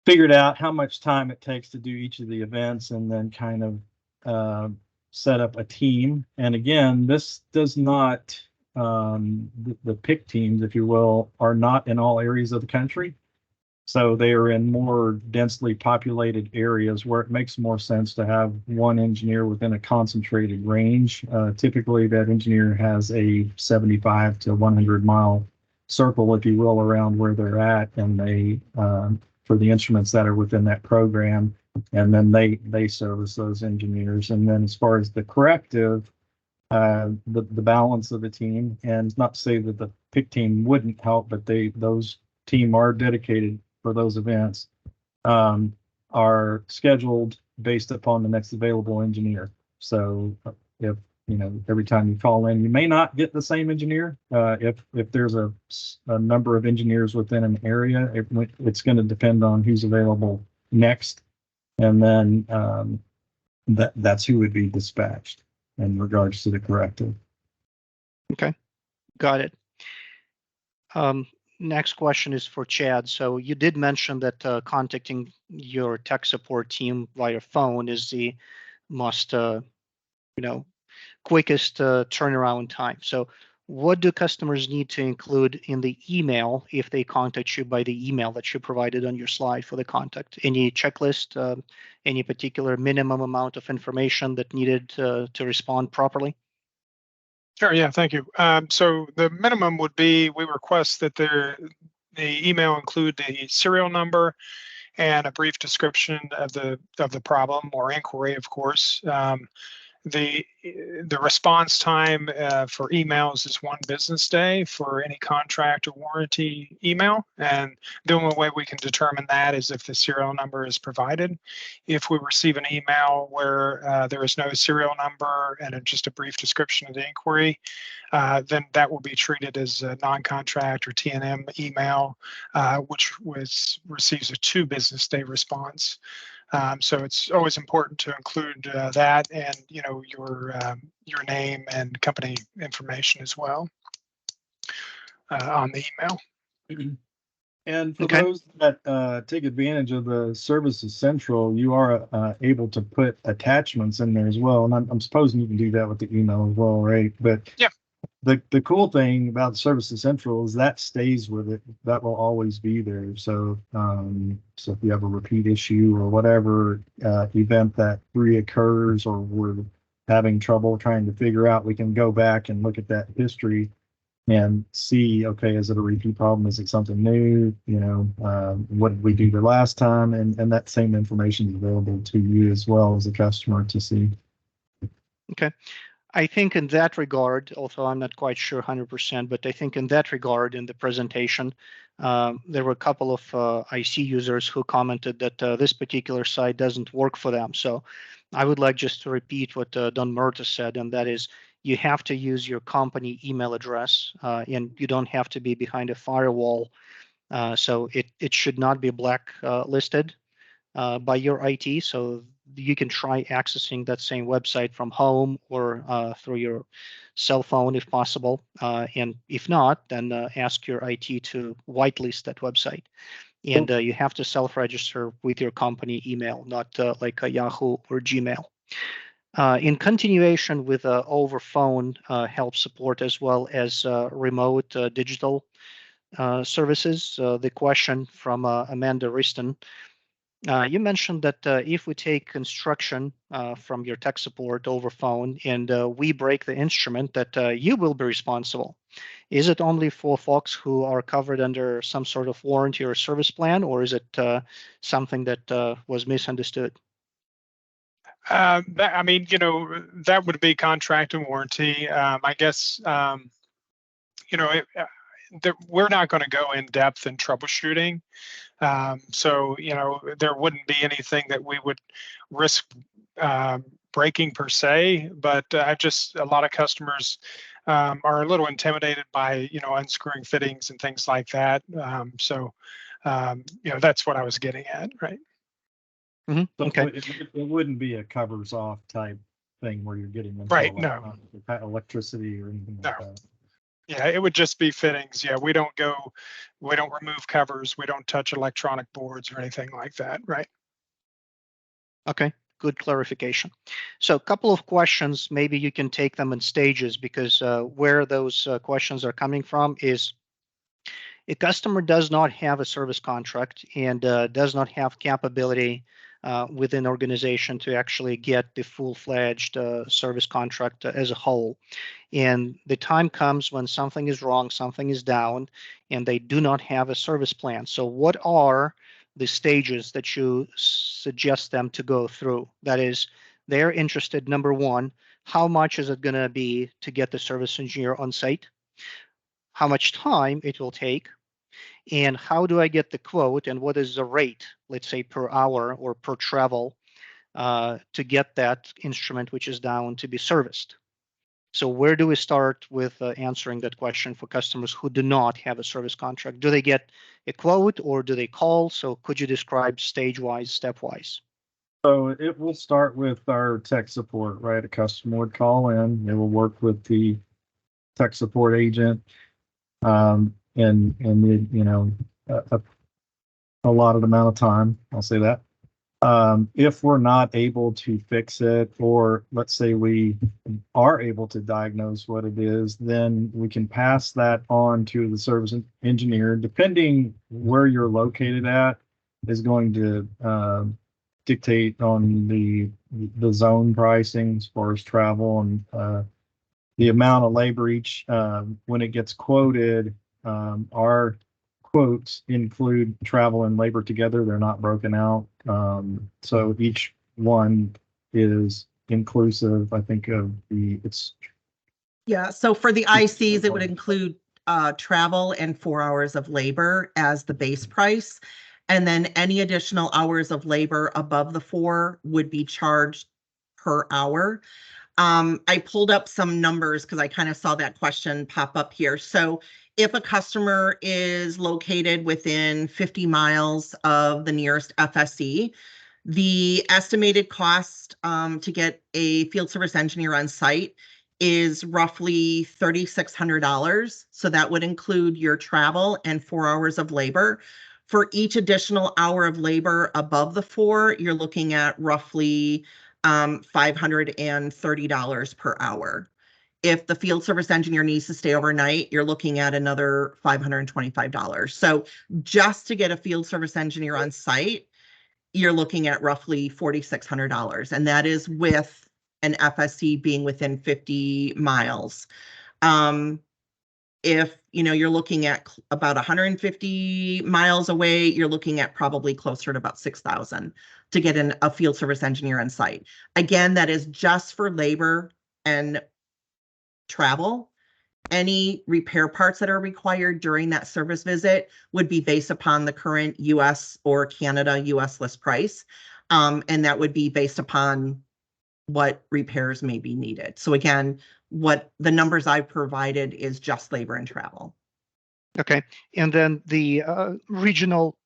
figured out how much time it takes to do each of the events and then kind of set up a team. And again, this does not, the PIC teams, if you will, are not in all areas of the country. So they are in more densely populated areas where it makes more sense to have one engineer within a concentrated range. Typically, that engineer has a 75 to 100 mile circle, if you will, around where they're at, and they for the instruments that are within that program, and then they service those engineers. And then as far as the corrective, the balance of the team, and it's not to say that the PIC team wouldn't help, but those team are dedicated for those events are scheduled based upon the next available engineer. So if every time you call in, you may not get the same engineer. If there's a number of engineers within an area, it's going to depend on who's available next, and then that's who would be dispatched in regards to the corrective. Okay, got it. Next question is for Chad. So you did mention that contacting your tech support team via phone is the most, quickest turnaround time. So what do customers need to include in the email if they contact you by the email that you provided on your slide for the contact? Any checklist, any particular minimum amount of information that needed to respond properly? Sure. Yeah. Thank you. So the minimum would be we request that the email include the serial number and a brief description of the problem or inquiry, of course. The response time for emails is 1 business day for any contract or warranty email, and the only way we can determine that is if the serial number is provided. If we receive an email where there is no serial number and just a brief description of the inquiry, then that will be treated as a non-contract or T&M email, which receives a 2 business day response. So it's always important to include that and your name and company information as well on the email. And for those that take advantage of the Services Central, you are able to put attachments in there as well. And I'm supposing you can do that with the email as well, right? But yeah. The cool thing about the Services Central is that stays with it. That will always be there. So so if you have a repeat issue or whatever event that reoccurs, or we're having trouble trying to figure out, we can go back and look at that history and see, okay, is it a repeat problem? Is it something new? What did we do the last time? And that same information is available to you as well as a customer to see. Okay. I think in that regard, although I'm not quite sure 100%, but I think in that regard, in the presentation, there were a couple of IC users who commented that this particular site doesn't work for them. So I would like just to repeat what Don Murta said, and that is you have to use your company email address, and you don't have to be behind a firewall. So it should not be blacklisted by your IT. So you can try accessing that same website from home or through your cell phone if possible. And if not, then ask your IT to whitelist that website. And you have to self-register with your company email, not like a Yahoo or Gmail. In continuation with over phone help support as well as remote digital services, the question from Amanda Riston. You mentioned that if we take construction from your tech support over phone and we break the instrument, that you will be responsible. Is it only for folks who are covered under some sort of warranty or service plan, or is it something that was misunderstood? That would be contract and warranty. I guess, we're not going to go in depth in troubleshooting. So, there wouldn't be anything that we would risk breaking per se, but a lot of customers are a little intimidated by, unscrewing fittings and things like that. So, that's what I was getting at, right? Mm-hmm. So okay. It wouldn't be a covers off type thing where you're getting into right. No. electricity or anything like that. Yeah, it would just be fittings. Yeah, we don't remove covers. We don't touch electronic boards or anything like that, right? Okay, good clarification. So a couple of questions, maybe you can take them in stages, because where those questions are coming from is a customer does not have a service contract and does not have capability within organization to actually get the full-fledged service contract as a whole. And the time comes when something is wrong, something is down, and they do not have a service plan. So what are the stages that you suggest them to go through? That is, they're interested, number one, how much is it going to be to get the service engineer on site? How much time it will take? And how do I get the quote, and what is the rate, let's say per hour or per travel, to get that instrument which is down to be serviced? So where do we start with answering that question for customers who do not have a service contract? Do they get a quote or do they call? So could you describe stage-wise, stepwise? So it will start with our tech support, right? A customer would call in, it will work with the tech support agent, and a allotted amount of time, I'll say that. If we're not able to fix it, or let's say we are able to diagnose what it is, then we can pass that on to the service engineer. Depending where you're located at is going to dictate on the zone pricing as far as travel and the amount of labor each. When it gets quoted, our quotes include travel and labor together. They're not broken out. So each one is inclusive, I think, of Yeah, so for the ICs, it would include travel and 4 hours of labor as the base price. And then any additional hours of labor above the 4 would be charged per hour. I pulled up some numbers because I kind of saw that question pop up here. So if a customer is located within 50 miles of the nearest FSE, the estimated cost to get a field service engineer on site is roughly $3,600. So that would include your travel and 4 hours of labor. For each additional hour of labor above the 4, you're looking at roughly $530 per hour. If the field service engineer needs to stay overnight, you're looking at another $525. So just to get a field service engineer on site, you're looking at roughly $4,600. And that is with an FSC being within 50 miles. If you're looking at about 150 miles away, you're looking at probably closer to about 6,000 to get a field service engineer on site. Again, that is just for labor and travel. Any repair parts that are required during that service visit would be based upon the current US or Canada US list price. And that would be based upon what repairs may be needed. So again, what the numbers I've provided is just labor and travel. Okay, and then the regional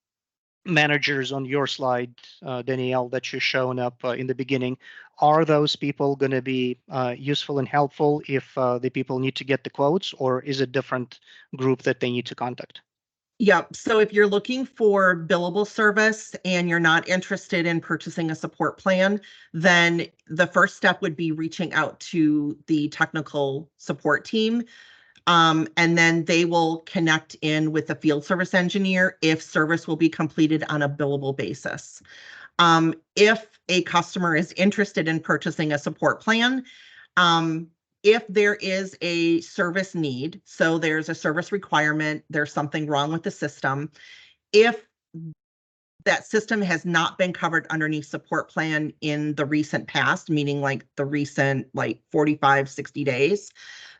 managers on your slide, Danielle, that you're showing up in the beginning, are those people going to be useful and helpful if the people need to get the quotes, or is it a different group that they need to contact? Yep. So if you're looking for billable service and you're not interested in purchasing a support plan, then the first step would be reaching out to the technical support team. And then they will connect in with the field service engineer if service will be completed on a billable basis. If a customer is interested in purchasing a support plan, if there is a service need, so there's a service requirement, there's something wrong with the system, if that system has not been covered underneath support plan in the recent past, meaning like the recent 45, 60 days,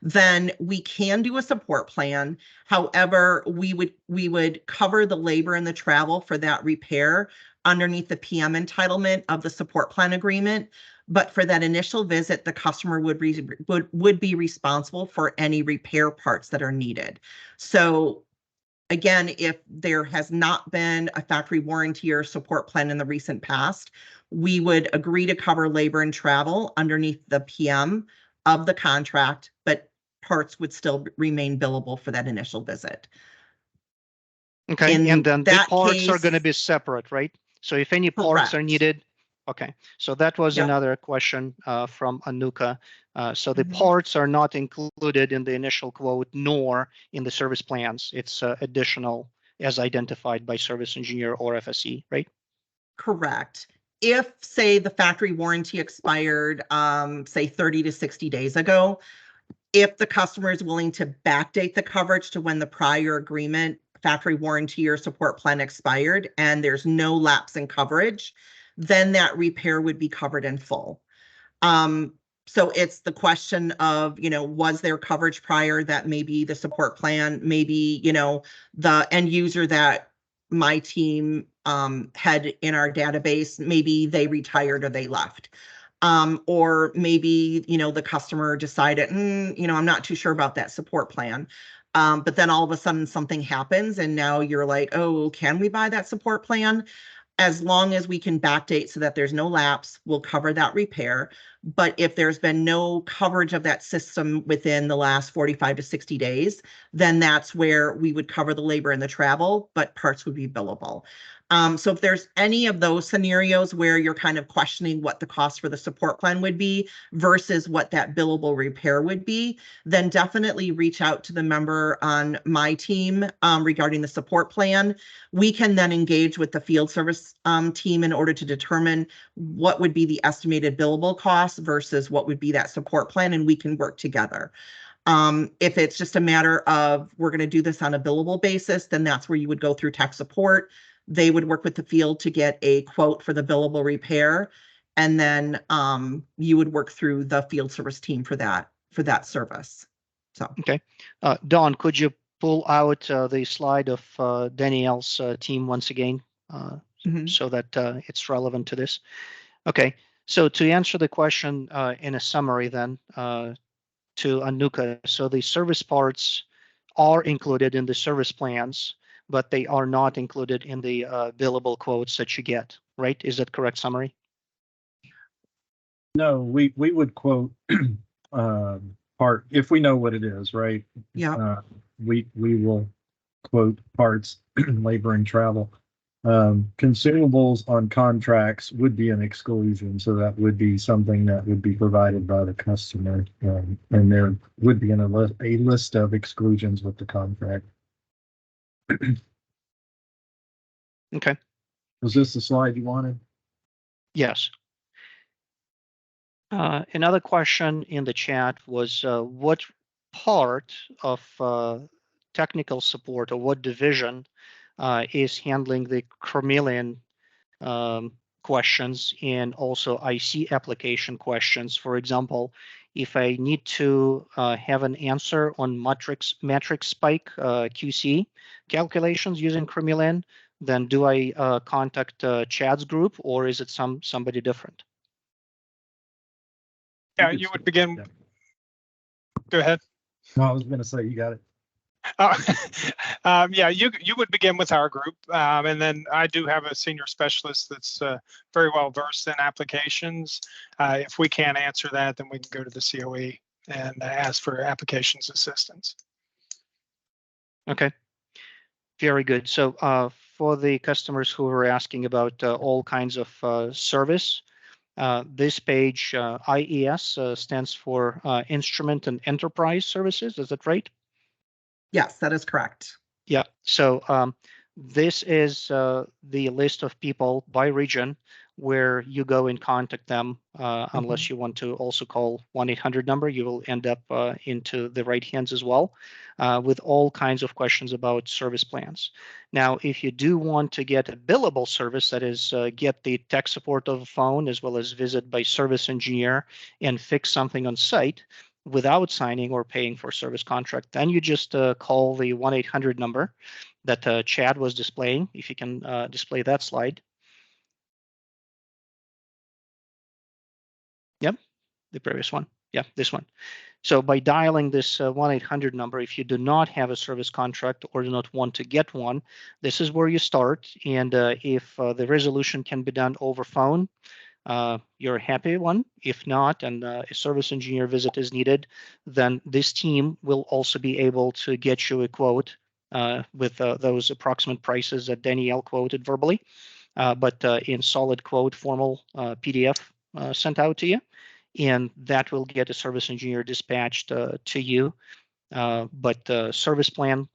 then we can do a support plan. However, we would cover the labor and the travel for that repair underneath the PM entitlement of the support plan agreement. But for that initial visit, the customer would be responsible for any repair parts that are needed. So again, if there has not been a factory warranty or support plan in the recent past, we would agree to cover labor and travel underneath the PM of the contract, but parts would still remain billable for that initial visit. Okay, and then the parts are going to be separate, right? So if any parts are needed, okay. So that was another question from Anuka. So the parts are not included in the initial quote, nor in the service plans. It's additional as identified by service engineer or FSE, right? Correct. If, say, the factory warranty expired, say 30 to 60 days ago, if the customer is willing to backdate the coverage to when the prior agreement, factory warranty or support plan expired, and there's no lapse in coverage, then that repair would be covered in full. So it's the question of, was there coverage prior that maybe the support plan, maybe, the end user that my team had in our database, maybe they retired or they left. Or maybe, the customer decided, I'm not too sure about that support plan. But then all of a sudden something happens and now you're like, oh, can we buy that support plan? As long as we can backdate so that there's no lapse, we'll cover that repair. But if there's been no coverage of that system within the last 45 to 60 days, then that's where we would cover the labor and the travel, but parts would be billable. So if there's any of those scenarios where you're kind of questioning what the cost for the support plan would be versus what that billable repair would be, then definitely reach out to the member on my team regarding the support plan. We can then engage with the field service team in order to determine what would be the estimated billable cost versus what would be that support plan, and we can work together. If it's just a matter of we're going to do this on a billable basis, then that's where you would go through tech support. They would work with the field to get a quote for the billable repair, and then you would work through the field service team for that service. So okay, Dawn, could you pull out the slide of Danielle's team once again, so that it's relevant to this? Okay, so to answer the question in a summary, then to Anuka, so the service parts are included in the service plans, but they are not included in the billable quotes that you get, right? Is that correct summary? No, we would quote part if we know what it is, right? Yeah. We will quote parts, labor and travel. Consumables on contracts would be an exclusion, so that would be something that would be provided by the customer, and there would be a list of exclusions with the contract. Okay. Was this the slide you wanted? Yes. Another question in the chat was what part of technical support or what division is handling the Chromeleon questions and also IC application questions. For example, if I need to have an answer on matrix spike QC calculations using Chromeleon, then do I contact Chad's group or is it somebody different? Yeah, you would begin. Yeah. Go ahead. No, I was going to say you got it. Yeah, you would begin with our group, and then I do have a senior specialist that's very well versed in applications. If we can't answer that, then we can go to the COE and ask for applications assistance. Okay, very good. So for the customers who are asking about all kinds of service, this page, IES, stands for Instrument and Enterprise Services. Is that right? Yes, that is correct. Yeah. So this is the list of people by region where you go and contact them. Unless you want to also call 1-800 number, you will end up into the right hands as well with all kinds of questions about service plans. Now, if you do want to get a billable service, that is get the tech support of a phone as well as visit by service engineer and fix something on site without signing or paying for service contract, then you just call the 1-800 number that Chad was displaying, if you can display that slide. Yep, the previous one. Yeah, this one. So by dialing this 1-800 number, if you do not have a service contract or do not want to get one, this is where you start. And if the resolution can be done over phone, you're a happy one. If not, and a service engineer visit is needed, then this team will also be able to get you a quote with those approximate prices that Danielle quoted verbally, but in solid quote formal PDF sent out to you. And that will get a service engineer dispatched to you. But service plan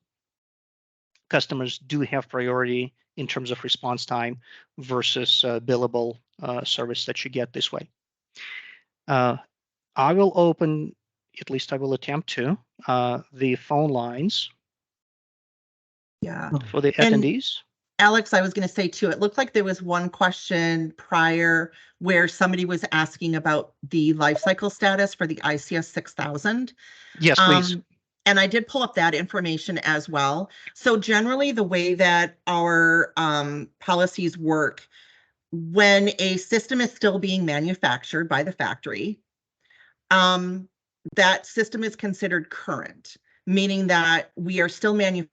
customers do have priority in terms of response time versus billable service that you get this way. I will open, at least I will attempt to, the phone lines Yeah. for the attendees. Alex, I was going to say too, it looked like there was one question prior where somebody was asking about the life cycle status for the ICS 6000. Yes, please. And I did pull up that information as well. So generally the way that our policies work, when a system is still being manufactured by the factory, that system is considered current, meaning that we are still manufacturing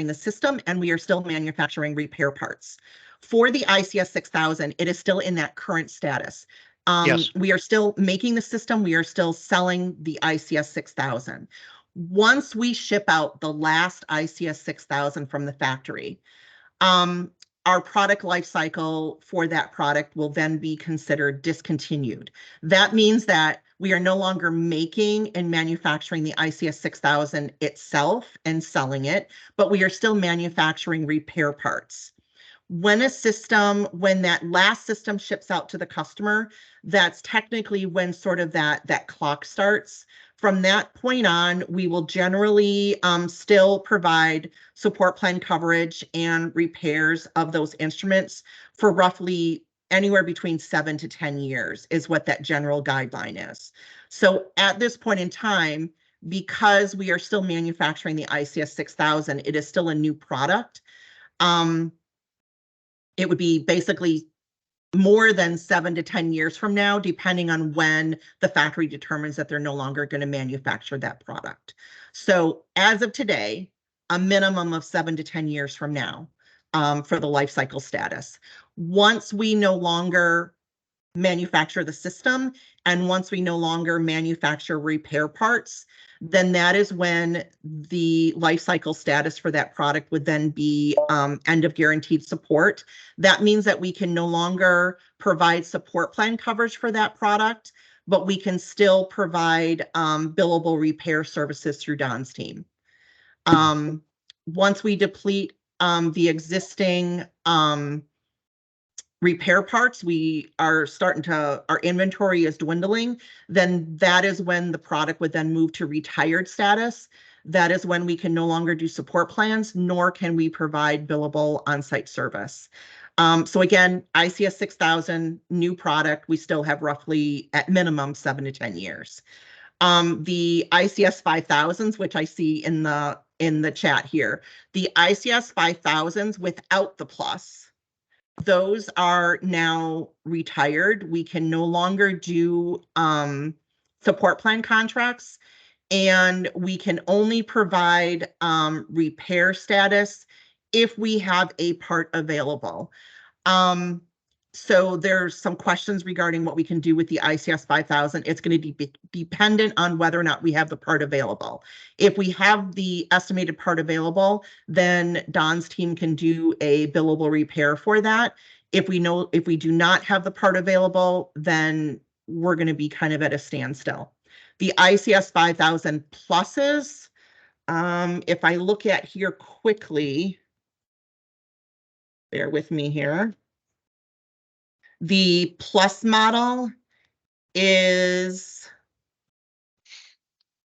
the system and we are still manufacturing repair parts. For the ICS 6000, it is still in that current status. Yes. We are still making the system. We are still selling the ICS 6000. Once we ship out the last ICS 6000 from the factory, our product life cycle for that product will then be considered discontinued. That means that we are no longer making and manufacturing the ICS 6000 itself and selling it, but we are still manufacturing repair parts. When that last system ships out to the customer, that's technically when sort of that clock starts. From that point on, we will generally still provide support plan coverage and repairs of those instruments for roughly anywhere between 7 to 10 years is what that general guideline is. So at this point in time, because we are still manufacturing the ICS 6000, it is still a new product. It would be basically more than 7 to 10 years from now, depending on when the factory determines that they're no longer going to manufacture that product. So as of today, a minimum of 7 to 10 years from now for the life cycle status. Once we no longer manufacture the system and once we no longer manufacture repair parts, then that is when the life cycle status for that product would then be end of guaranteed support. That means that we can no longer provide support plan coverage for that product, but we can still provide billable repair services through Don's team. Once we deplete the existing repair parts, our inventory is dwindling, then that is when the product would then move to retired status. That is when we can no longer do support plans, nor can we provide billable on-site service. So again, ICS 6000, new product, we still have roughly at minimum 7 to 10 years. The ICS 5000s, which I see in the chat here, the ICS 5000s without the plus, those are now retired. We can no longer do support plan contracts, and we can only provide repair status if we have a part available. So there's some questions regarding what we can do with the ICS 5000. It's going to be dependent on whether or not we have the part available. If we have the estimated part available, then Don's team can do a billable repair for that. If we do not have the part available, then we're going to be kind of at a standstill. The ICS 5000 pluses, if I look at here quickly, bear with me here. The plus model is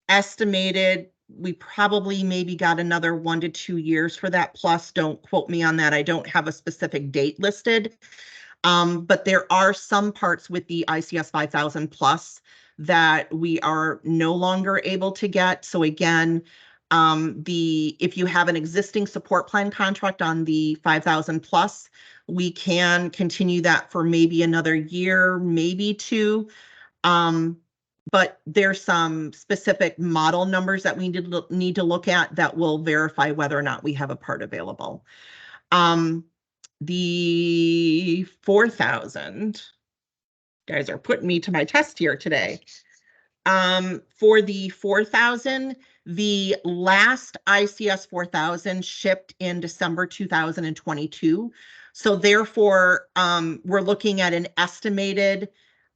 estimated. We probably maybe got another 1 to 2 years for that plus. Don't quote me on that. I don't have a specific date listed. But there are some parts with the ICS 5000 plus that we are no longer able to get. So again, if you have an existing support plan contract on the 5000 plus, we can continue that for maybe another year, maybe 2. But there's some specific model numbers that we need to look at that will verify whether or not we have a part available. The 4000, guys are putting me to my test here today. For the 4000, the last ICS 4000 shipped in December 2022. So therefore, we're looking at an estimated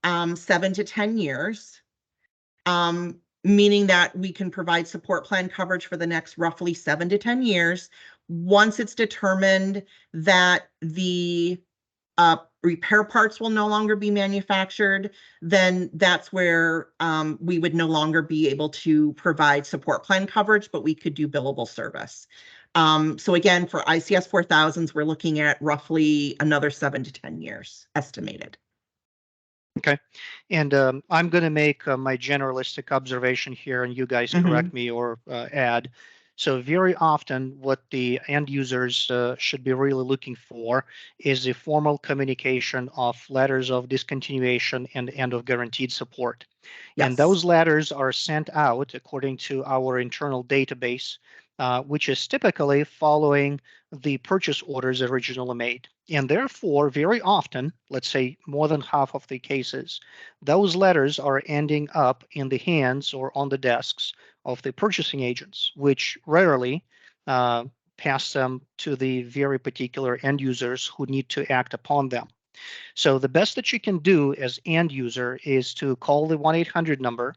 7 to 10 years, meaning that we can provide support plan coverage for the next roughly 7 to 10 years. Once it's determined that the repair parts will no longer be manufactured, then that's where we would no longer be able to provide support plan coverage, but we could do billable service. So again, for ICS 4000s, we're looking at roughly another 7 to 10 years estimated. Okay. And I'm going to make my generalistic observation here, and you guys correct me or add. So very often what the end users should be really looking for is the formal communication of letters of discontinuation and end of guaranteed support. Yes. And those letters are sent out according to our internal database, which is typically following the purchase orders originally made. And therefore, very often, let's say more than half of the cases, those letters are ending up in the hands or on the desks of the purchasing agents, which rarely pass them to the very particular end users who need to act upon them. So the best that you can do as end user is to call the 1-800 number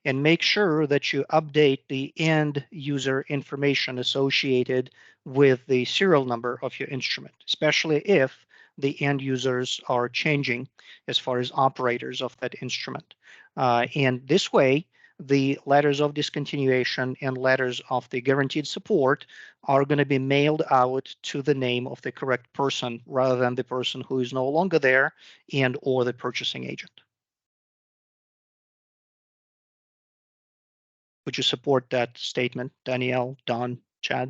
and make sure that you update the end user information associated with the serial number of your instrument, especially if the end users are changing as far as operators of that instrument. And this way, the letters of discontinuation and letters of the guaranteed support are going to be mailed out to the name of the correct person rather than the person who is no longer there and or the purchasing agent. Would you support that statement, Danielle, Don, Chad?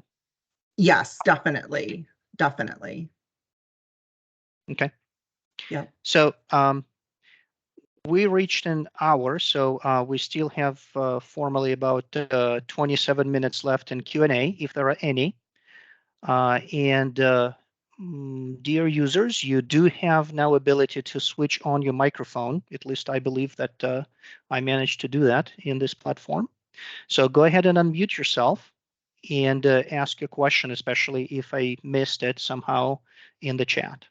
Yes, definitely. Definitely. Okay. Yeah. So we reached an hour, so we still have formally about 27 minutes left in Q&A, if there are any. Dear users, you do have now ability to switch on your microphone. At least I believe that I managed to do that in this platform. So go ahead and unmute yourself and ask your question, especially if I missed it somehow in the chat.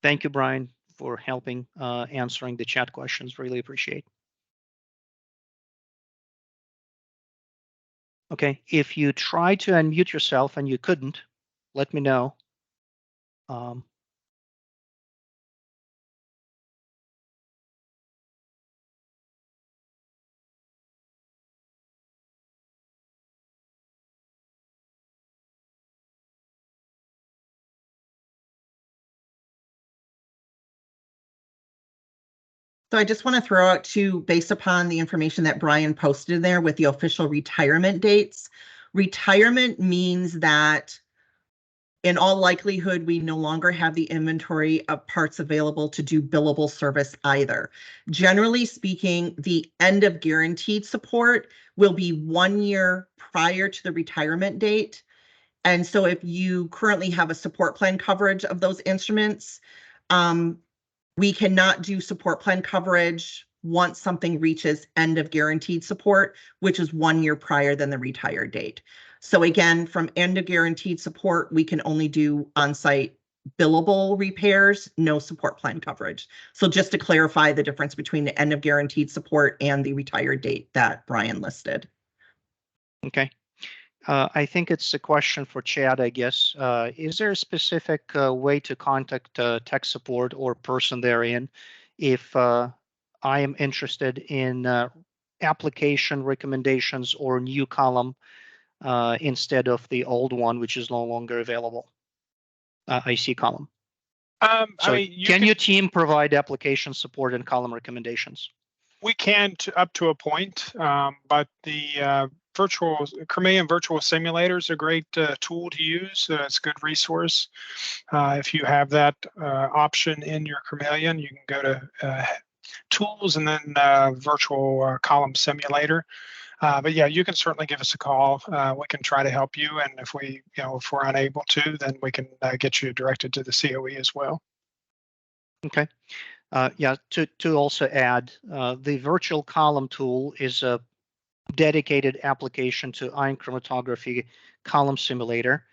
Thank you, Brian, for helping answering the chat questions. Really appreciate. Okay, if you try to unmute yourself and you couldn't, let me know. So I just want to throw out too, based upon the information that Brian posted there with the official retirement dates. Retirement means that in all likelihood, we no longer have the inventory of parts available to do billable service either. Generally speaking, the end of guaranteed support will be 1 year prior to the retirement date. And so if you currently have a support plan coverage of those instruments, we cannot do support plan coverage once something reaches end of guaranteed support, which is 1 year prior than the retire date. So again, from end of guaranteed support, we can only do on-site billable repairs, no support plan coverage. So just to clarify the difference between the end of guaranteed support and the retire date that Brian listed. Okay. I think it's a question for Chad, I guess. Is there a specific way to contact tech support or person therein if I am interested in application recommendations or new column instead of the old one, which is no longer available, IC column? So can your team provide application support and column recommendations? We can up to a point, but the Chromatium virtual simulator is a great tool to use. It's a good resource. If you have that option in your Chromatium, you can go to tools and then virtual column simulator. But yeah, you can certainly give us a call. We can try to help you, and if we're unable to, then we can get you directed to the COE as well. Okay. Yeah, to also add, the virtual column tool is a dedicated application to Ion Chromatography column simulator,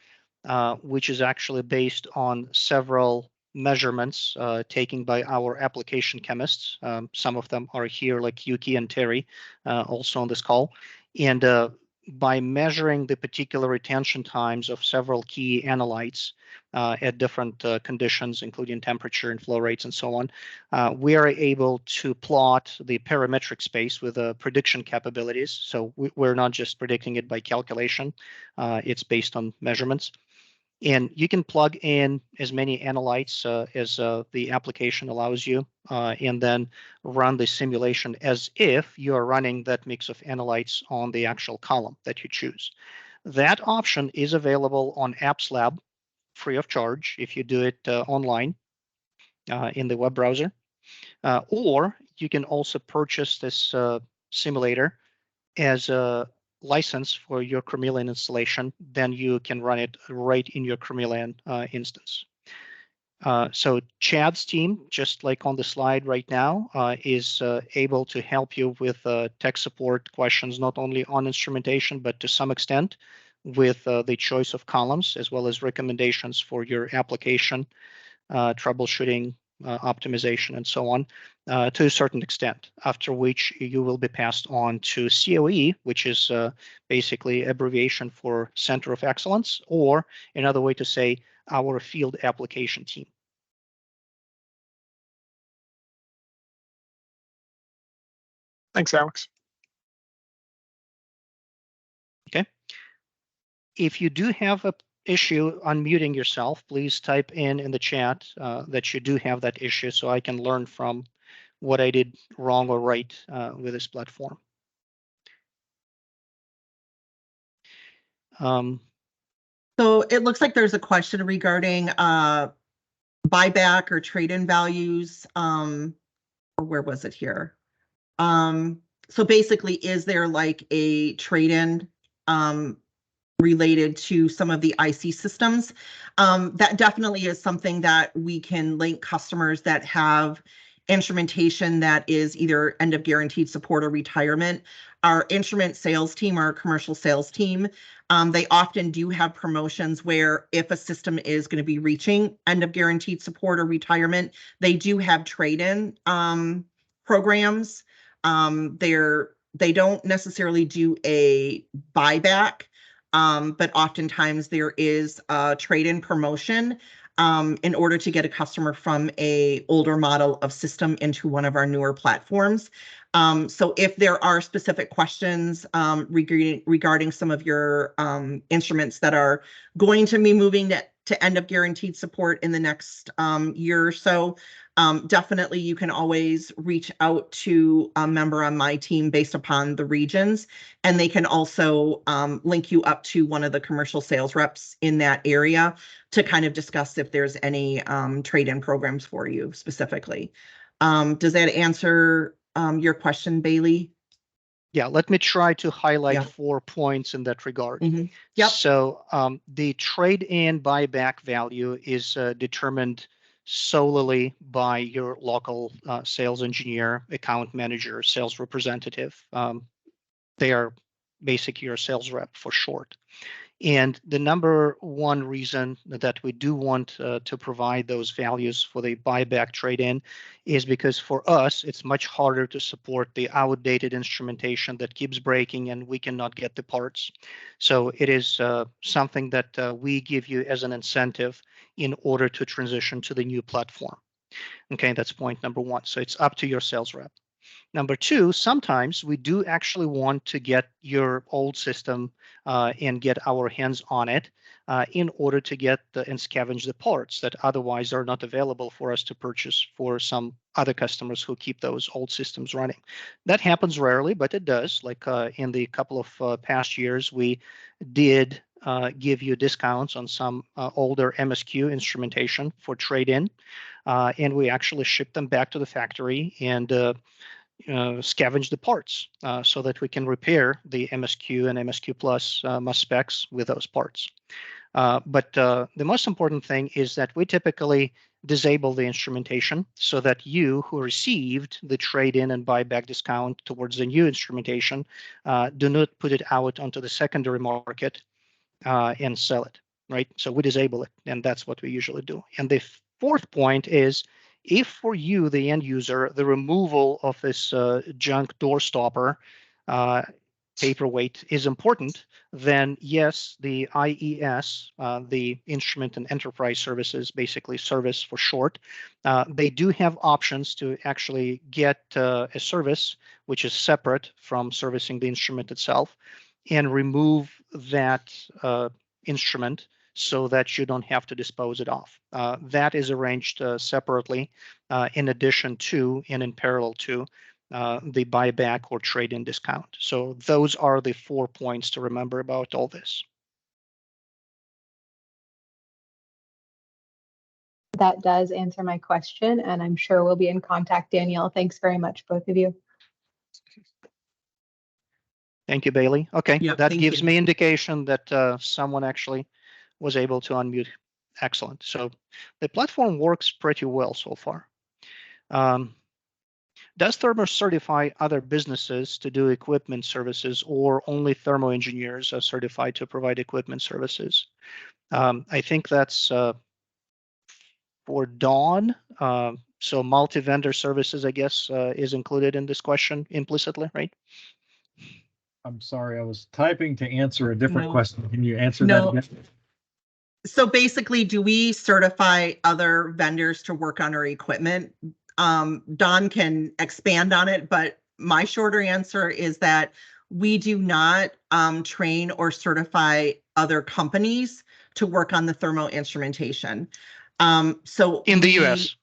which is actually based on several measurements taken by our application chemists. Some of them are here, like Yuki and Terry, also on this call. And by measuring the particular retention times of several key analytes at different conditions, including temperature and flow rates and so on, we are able to plot the parametric space with prediction capabilities. So we're not just predicting it by calculation, it's based on measurements. And you can plug in as many analytes as the application allows you, and then run the simulation as if you're running that mix of analytes on the actual column that you choose. That option is available on Apps Lab free of charge if you do it online in the web browser. Or you can also purchase this simulator as a license for your Chromeleon installation. Then you can run it right in your Chromeleon instance. So Chad's team, just like on the slide right now, is able to help you with tech support questions, not only on instrumentation, but to some extent with the choice of columns, as well as recommendations for your application, troubleshooting, optimization, and so on, to a certain extent, after which you will be passed on to COE, which is basically abbreviation for Center of Excellence, or another way to say our field application team. Thanks, Alex. Okay. If you do have an issue unmuting yourself, please type in the chat that you do have that issue so I can learn from what I did wrong or right with this platform. So it looks like there's a question regarding buyback or trade-in values. Or where was it here? So basically, is there like a trade-in related to some of the IC systems? That definitely is something that we can link customers that have instrumentation that is either end of guaranteed support or retirement. Our instrument sales team, our commercial sales team, they often do have promotions where if a system is going to be reaching end of guaranteed support or retirement, they do have trade-in programs. They don't necessarily do a buyback, but oftentimes there is a trade-in promotion in order to get a customer from an older model of system into one of our newer platforms. So if there are specific questions regarding some of your instruments that are going to be moving to end of guaranteed support in the next year or so, definitely you can always reach out to a member on my team based upon the regions, and they can also link you up to one of the commercial sales reps in that area to kind of discuss if there's any trade-in programs for you specifically. Does that answer your question, Bailey? Yeah, let me try to highlight 4 points in that regard. Yep. So the trade-in buyback value is determined solely by your local sales engineer, account manager, sales representative. They are basically your sales rep for short. And the number one reason that we do want to provide those values for the buyback trade-in is because for us, it's much harder to support the outdated instrumentation that keeps breaking and we cannot get the parts. So it is something that we give you as an incentive in order to transition to the new platform. Okay, that's point number one. So it's up to your sales rep. Number two, sometimes we do actually want to get your old system and get our hands on it in order to get and scavenge the parts that otherwise are not available for us to purchase for some other customers who keep those old systems running. That happens rarely, but it does. Like in the couple of past years, we did give you discounts on some older MSQ instrumentation for trade-in, and we actually shipped them back to the factory and scavenge the parts so that we can repair the MSQ and MSQ Plus must specs with those parts. But the most important thing is that we typically disable the instrumentation so that you who received the trade-in and buyback discount towards the new instrumentation do not put it out onto the secondary market and sell it, right? So we disable it, and that's what we usually do. And the fourth point is, if for you, the end user, the removal of this junk door stopper paperweight is important, then yes, the IES, the Instrument and Enterprise Services, basically service for short, they do have options to actually get a service which is separate from servicing the instrument itself and remove that instrument so that you don't have to dispose it off. That is arranged separately in addition to and in parallel to the buyback or trade-in discount. So those are the 4 points to remember about all this. That does answer my question, and I'm sure we'll be in contact, Danielle. Thanks very much, both of you. Thank you, Bailey. Okay, Yep, that thank gives you. me indication that someone actually was able to unmute. Excellent. So the platform works pretty well so far. Does Thermo certify other businesses to do equipment services, or only Thermo engineers are certified to provide equipment services? I think that's for Dawn. So multi-vendor services, I guess, is included in this question implicitly, right? I'm sorry, I was typing to answer a different No. question. Can you answer No. that again? So basically, do we certify other vendors to work on our equipment? Don can expand on it, but my shorter answer is that we do not train or certify other companies to work on the thermo instrumentation. So In the US.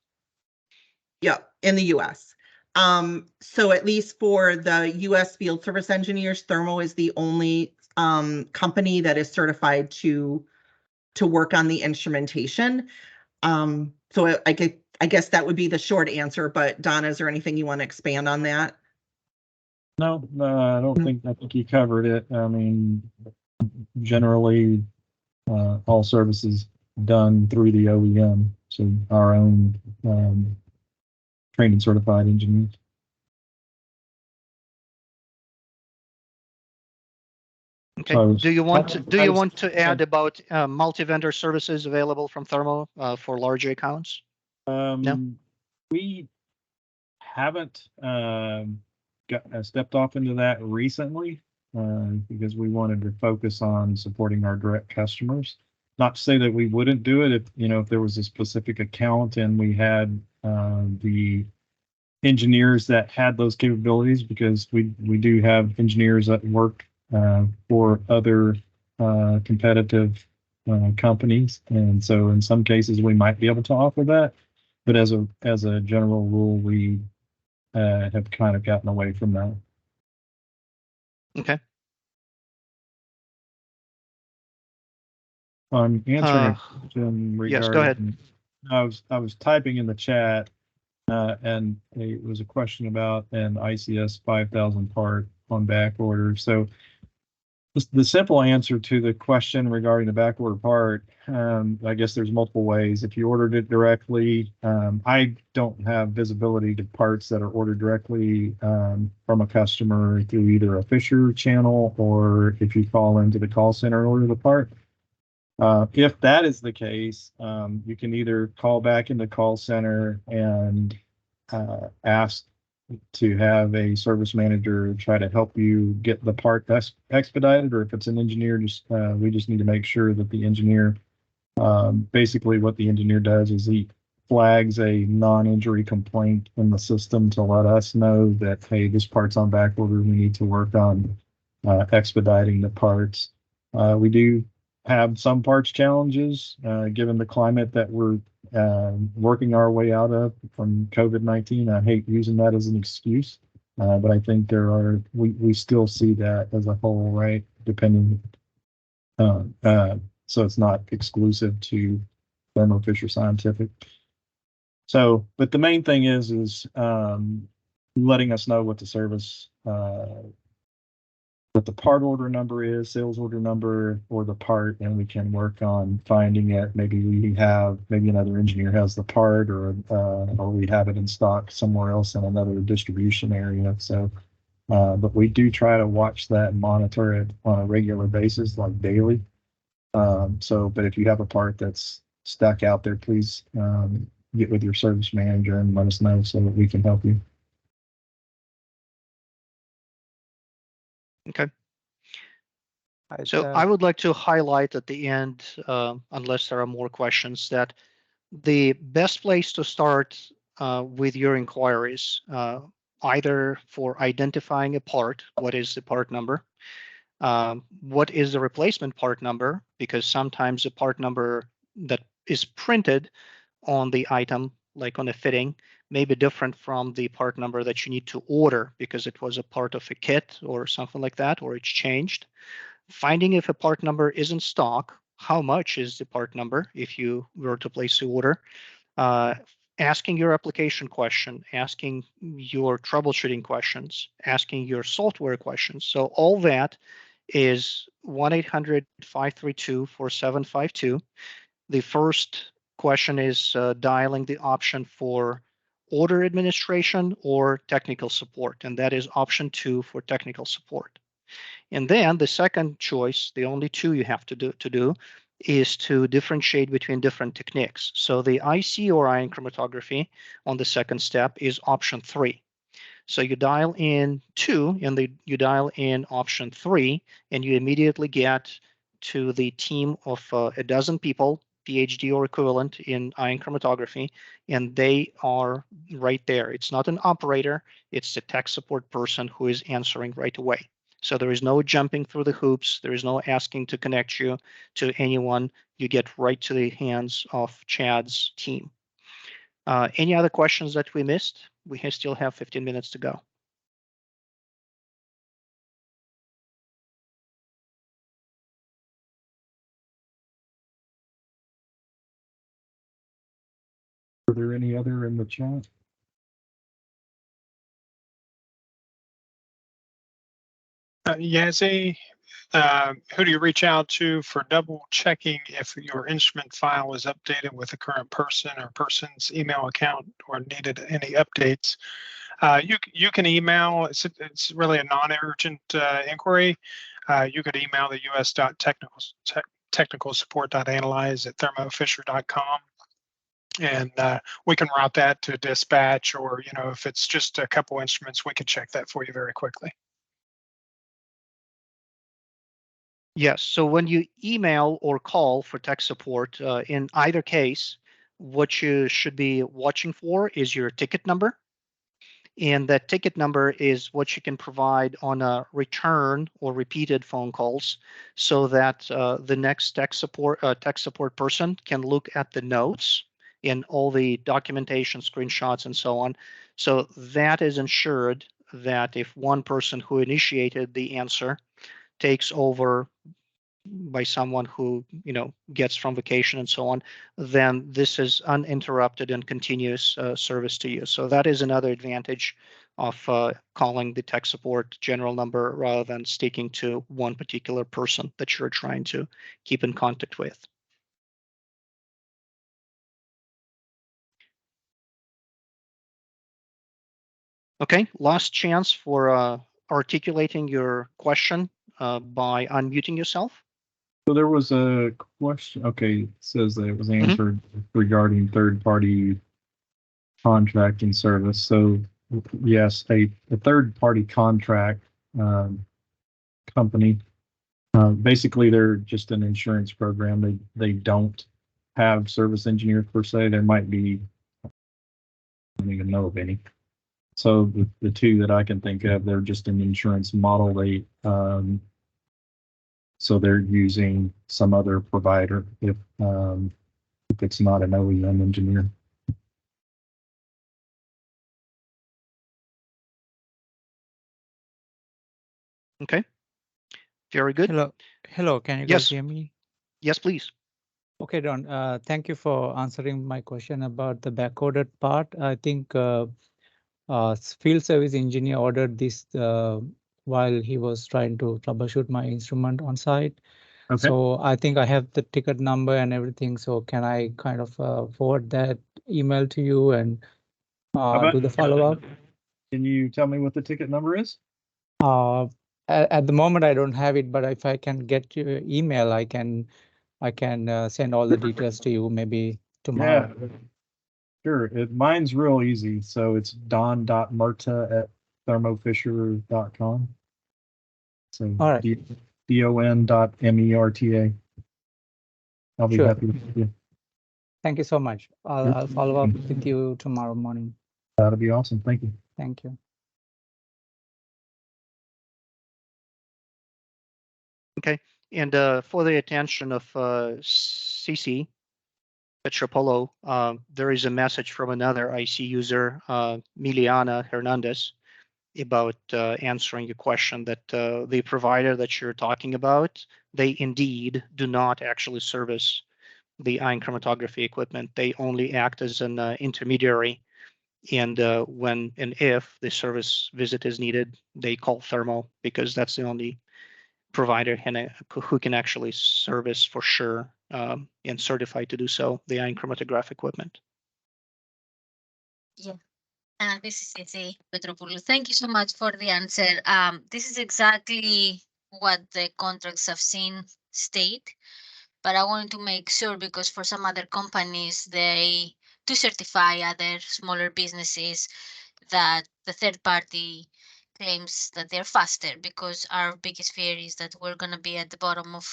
Yeah, in the US. So at least for the US field service engineers, Thermo is the only company that is certified to work on the instrumentation. So I guess that would be the short answer, but Donna, is there anything you want to expand on that? No, I don't think, I think you covered it. I mean, generally, all services done through the OEM, so our own trained and certified engineers. Okay. So Do you want to add about multi-vendor services available from Thermo for larger accounts? No? We haven't stepped off into that recently because we wanted to focus on supporting our direct customers. Not to say that we wouldn't do it if, you know, if there was a specific account and we had the engineers that had those capabilities, because we do have engineers that work for other competitive companies, and so in some cases we might be able to offer that, but as a general rule, we have kind of gotten away from that. Okay. I'm answering a question regarding. Yes, go ahead. I was typing in the chat, and it was a question about an ICS 5000 part on back order. So the simple answer to the question regarding the back order part, I guess there's multiple ways. If you ordered it directly, I don't have visibility to parts that are ordered directly from a customer through either a Fisher channel, or if you call into the call center and order the part. If that is the case, you can either call back in the call center and ask to have a service manager try to help you get the part expedited, or if it's an engineer, we just need to make sure that the engineer, basically what the engineer does is he flags a non-injury complaint in the system to let us know that, hey, this part's on back order, we need to work on expediting the parts. We do have some parts challenges given the climate that we're working our way out of from COVID-19. I hate using that as an excuse, but I think we still see that as a whole, right? Depending, so it's not exclusive to Thermo Fisher Scientific. So, but the main thing is letting us know what the service, what the part order number is, sales order number for the part, and we can work on finding it. Maybe another engineer has the part, or we have it in stock somewhere else in another distribution area. So, but we do try to watch that and monitor it on a regular basis, like daily. But if you have a part that's stuck out there, please get with your service manager and let us know so that we can help you. Okay. So I would like to highlight at the end, unless there are more questions, that the best place to start with your inquiries, either for identifying a part, what is the part number, what is the replacement part number, because sometimes the part number that is printed on the item, like on a fitting, may be different from the part number that you need to order because it was a part of a kit or something like that, or it's changed. Finding if a part number is in stock, how much is the part number if you were to place the order, asking your application question, asking your troubleshooting questions, asking your software questions. So all that is 1-800-532-4752. The first question is dialing the option for order administration or technical support, and that is option 2 for technical support. And then the second choice, the only two you have to do is to differentiate between different techniques. So the IC or ion chromatography on the second step is option 3. So you dial in 2 and you dial in option 3, and you immediately get to the team of a dozen people, PhD or equivalent in ion chromatography, and they are right there. It's not an operator, it's the tech support person who is answering right away. So there is no jumping through the hoops. There is no asking to connect you to anyone. You get right to the hands of Chad's team. Any other questions that we missed? We still have 15 minutes to go. Are there any other in the chat? Yazzie, who do you reach out to for double checking if your instrument file is updated with the current person or person's email account or needed any updates? You can email. It's really a non-urgent inquiry. You could email the us.technicalsupport.analyze@thermofisher.com. And we can route that to dispatch, or if it's just a couple instruments, we can check that for you very quickly. Yes, so when you email or call for tech support, in either case, what you should be watching for is your ticket number. And that ticket number is what you can provide on a return or repeated phone calls, so that the next tech support person can look at the notes and all the documentation, screenshots, and so on. So that is ensured that if one person who initiated the answer takes over by someone who gets from vacation and so on, then this is uninterrupted and continuous service to you. So that is another advantage of calling the tech support general number rather than sticking to one particular person that you're trying to keep in contact with. Okay, last chance for articulating your question by unmuting yourself. So there was a question. Okay, it says that it was answered regarding third-party contracting service. So yes, a third-party contract company. Basically, they're just an insurance program. They don't have service engineers per se. There might be, I don't even know of any. So the two that I can think of, they're just an insurance model. So they're using some other provider if it's not an OEM engineer. Okay, very good. Hello. Can you guys hear me? Yes, please. Okay, Don. Thank you for answering my question about the back-ordered part. I think field service engineer ordered this while he was trying to troubleshoot my instrument on site. Okay. So I think I have the ticket number and everything. So can I kind of forward that email to you and do the follow-up? Can you tell me what the ticket number is? At the moment, I don't have it, but if I can get your email, I can send all the details to you maybe tomorrow. Yeah, sure. Mine's real easy. So it's don.merta@thermofisher.com. So all right. don.merta. I'll be Sure. happy to help you. Thank you so much. I'll follow up with you tomorrow morning. That'll be awesome. Thank you. Thank you. Okay, and for the attention of CC Petropolo, there is a message from another IC user, Miliana Hernandez, about answering a question that the provider that you're talking about, they indeed do not actually service the ion chromatography equipment. They only act as an intermediary. And when and if the service visit is needed, they call Thermo, because that's the only provider who can actually service for sure and certified to do so the ion chromatograph equipment. Yeah. This is Cici Petropoulou. Thank you so much for the answer. This is exactly what the contracts I've seen state, but I wanted to make sure, because for some other companies, they to certify other smaller businesses that the third party claims that they're faster, because our biggest fear is that we're going to be at the bottom of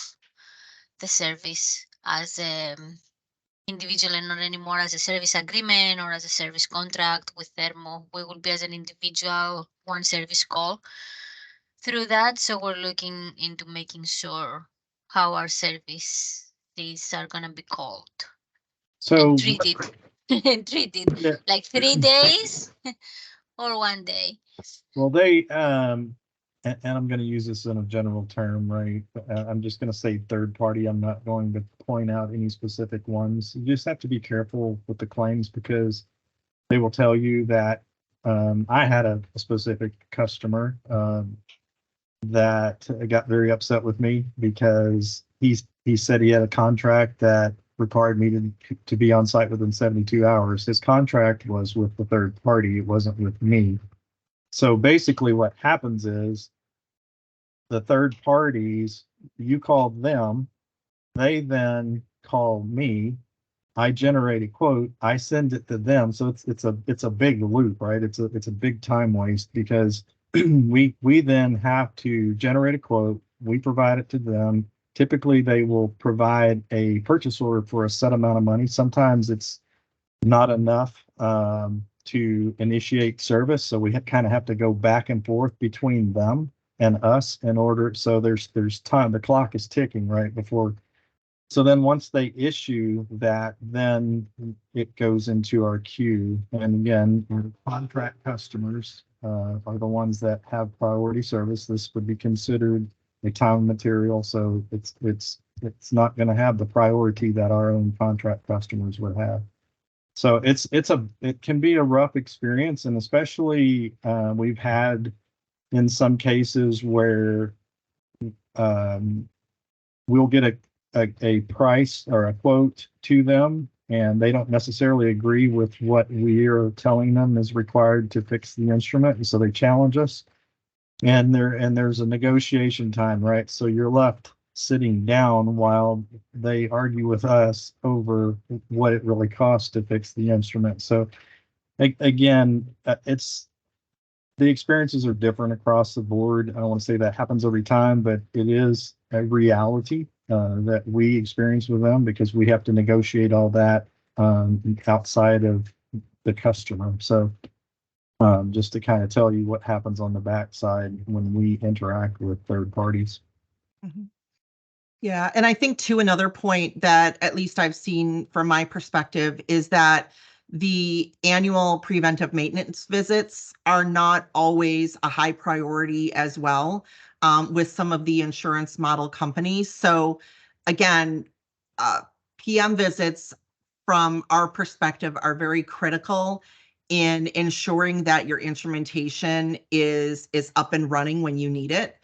the service as individual and not anymore as a service agreement or as a service contract with Thermo. We will be as an individual, one service call through that. So we're looking into making sure how our services are going to be called So and treated. treated yeah. like 3 days or 1 day. Well, they and I'm going to use this in a general term, right? I'm just going to say third party. I'm not going to point out any specific ones. You just have to be careful with the claims, because they will tell you that I had a specific customer that got very upset with me because he said he had a contract that required me to be on site within 72 hours. His contract was with the third party. It wasn't with me. So basically what happens is the third parties, you call them, they then call me, I generate a quote, I send it to them. So it's a big loop, right? It's a big time waste, because we then have to generate a quote, we provide it to them. Typically they will provide a purchase order for a set amount of money. Sometimes it's not enough to initiate service. So we kind of have to go back and forth between them and us in order. So there's time, the clock is ticking right before. So then once they issue that, then it goes into our queue. And again, our contract customers are the ones that have priority service. This would be considered a time and material. So it's not going to have the priority that our own contract customers would have. So it can be a rough experience, and especially we've had in some cases where we'll get a price or a quote to them, and they don't necessarily agree with what we are telling them is required to fix the instrument, and so they challenge us. And there's a negotiation time, right? So you're left sitting down while they argue with us over what it really costs to fix the instrument. So again, it's the experiences are different across the board. I don't want to say that happens every time, but it is a reality that we experience with them, because we have to negotiate all that outside of the customer. So just to kind of tell you what happens on the backside when we interact with third parties. Mm-hmm. Yeah, and I think too, another point that at least I've seen from my perspective is that the annual preventive maintenance visits are not always a high priority as well with some of the insurance model companies. So again, PM visits from our perspective are very critical in ensuring that your instrumentation is up and running when you need it.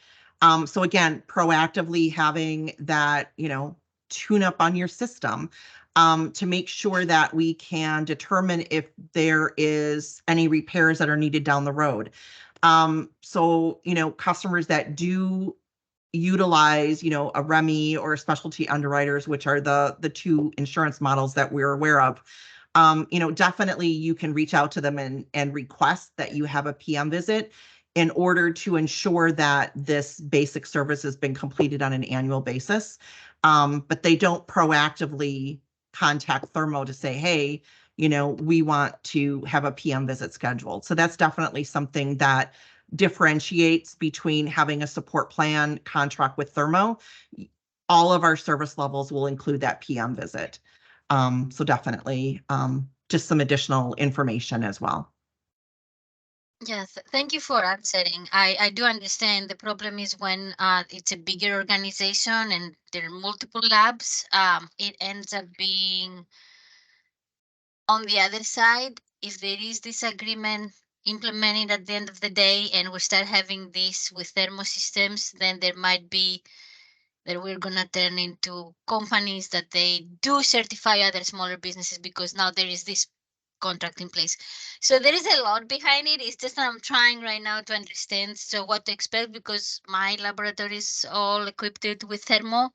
So again, proactively having that, tune up on your system to make sure that we can determine if there is any repairs that are needed down the road. So, customers that do utilize, a REMI or specialty underwriters, which are the two insurance models that we're aware of, definitely you can reach out to them and request that you have a PM visit. in order to ensure that this basic service has been completed on an annual basis. But they don't proactively contact Thermo to say, hey, you know, we want to have a PM visit scheduled. So that's definitely something that differentiates between having a support plan contract with Thermo. All of our service levels will include that PM visit. So definitely just some additional information as well. Yes, thank you for answering. I do understand the problem is when it's a bigger organization and there are multiple labs, it ends up being on the other side. If there is disagreement implemented at the end of the day and we start having this with thermo systems, then there might be that we're going to turn into companies that they do certify other smaller businesses because now there is this contract in place. So there is a lot behind it. It's just that I'm trying right now to understand what to expect, because my laboratory is all equipped with thermo.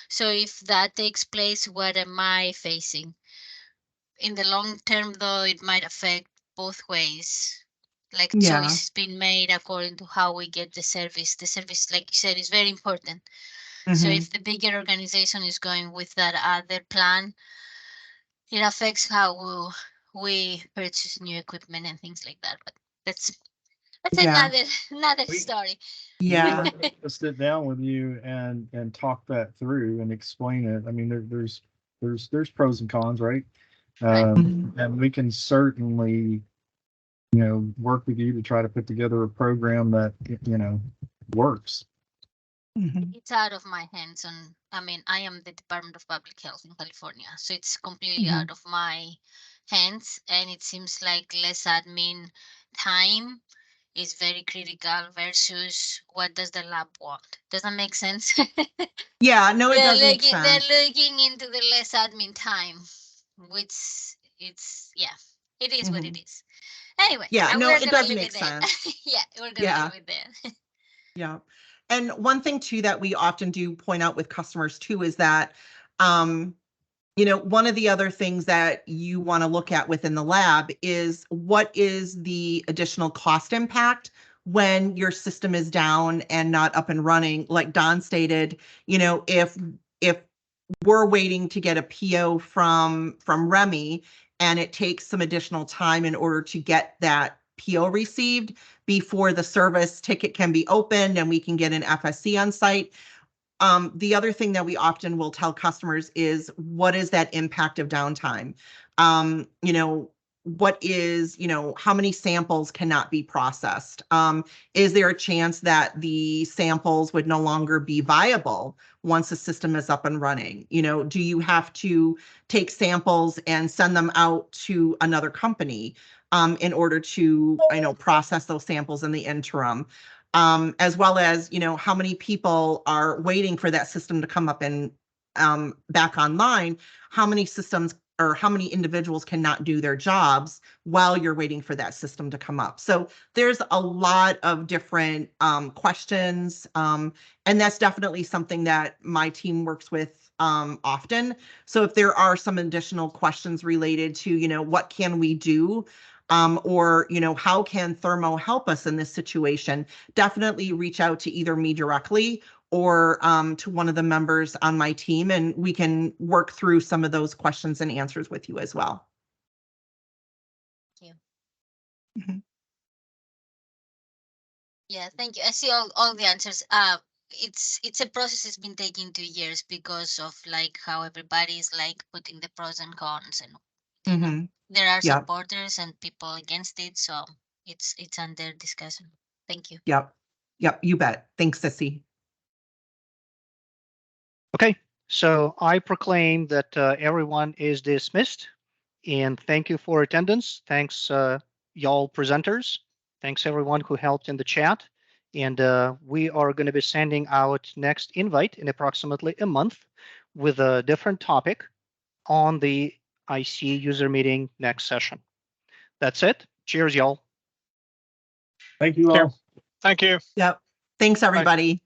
So if that takes place, what am I facing? In the long term, though, it might affect both ways. Like choice being made according to how we get the service. The service, like you said, is very important. So if the bigger organization is going with that other plan, it affects how we purchase new equipment and things like that. But that's another story. Yeah. We were to sit down with you and talk that through and explain it. I mean, there's pros and cons, right? And we can certainly, you know, work with you to try to put together a program that, you know, works. It's out of my hands. I mean, I am the Department of Public Health in California, so it's completely out of my hands. And it seems like less admin time is very critical versus what does the lab want. Does that make sense? Yeah, no, it does make sense. They're looking into the less admin time, which it is what it is. Anyway, yeah, no, it does make sense. Yeah, we're gonna leave it there. Yeah. And one thing too that we often do point out with customers too is that, you know, one of the other things that you want to look at within the lab is what is the additional cost impact when your system is down and not up and running. Like Don stated, you know, if we're waiting to get a PO from Remy and it takes some additional time in order to get that PO received before the service ticket can be opened and we can get an FSC on site. The other thing that we often will tell customers is what is that impact of downtime? You know, what is, you know, how many samples cannot be processed? Is there a chance that the samples would no longer be viable once the system is up and running? You know, do you have to take samples and send them out to another company in order to, you know, process those samples in the interim? As well as, you know, how many people are waiting for that system to come up and back online? How many systems or how many individuals cannot do their jobs while you're waiting for that system to come up? So there's a lot of different questions. And that's definitely something that my team works with often. So if there are some additional questions related to, you know, what can we do? Or, you know, how can Thermo help us in this situation? Definitely reach out to either me directly or to one of the members on my team, and we can work through some of those questions and answers with you as well. Thank you. Yeah, thank you. I see all the answers. It's a process. It's been taking 2 years because of like how everybody's like putting the pros and cons, and you know, there are supporters and people against it. So it's under discussion. Thank you. Yep, you bet. Thanks, Sissy. Okay, so I proclaim that everyone is dismissed, and thank you for attendance. Thanks, y'all presenters. Thanks everyone who helped in the chat. And we are going to be sending out next invite in approximately a month with a different topic on the IC user meeting next session. That's it. Cheers, y'all. Thank you all. Thank you. Yep. Thanks, everybody.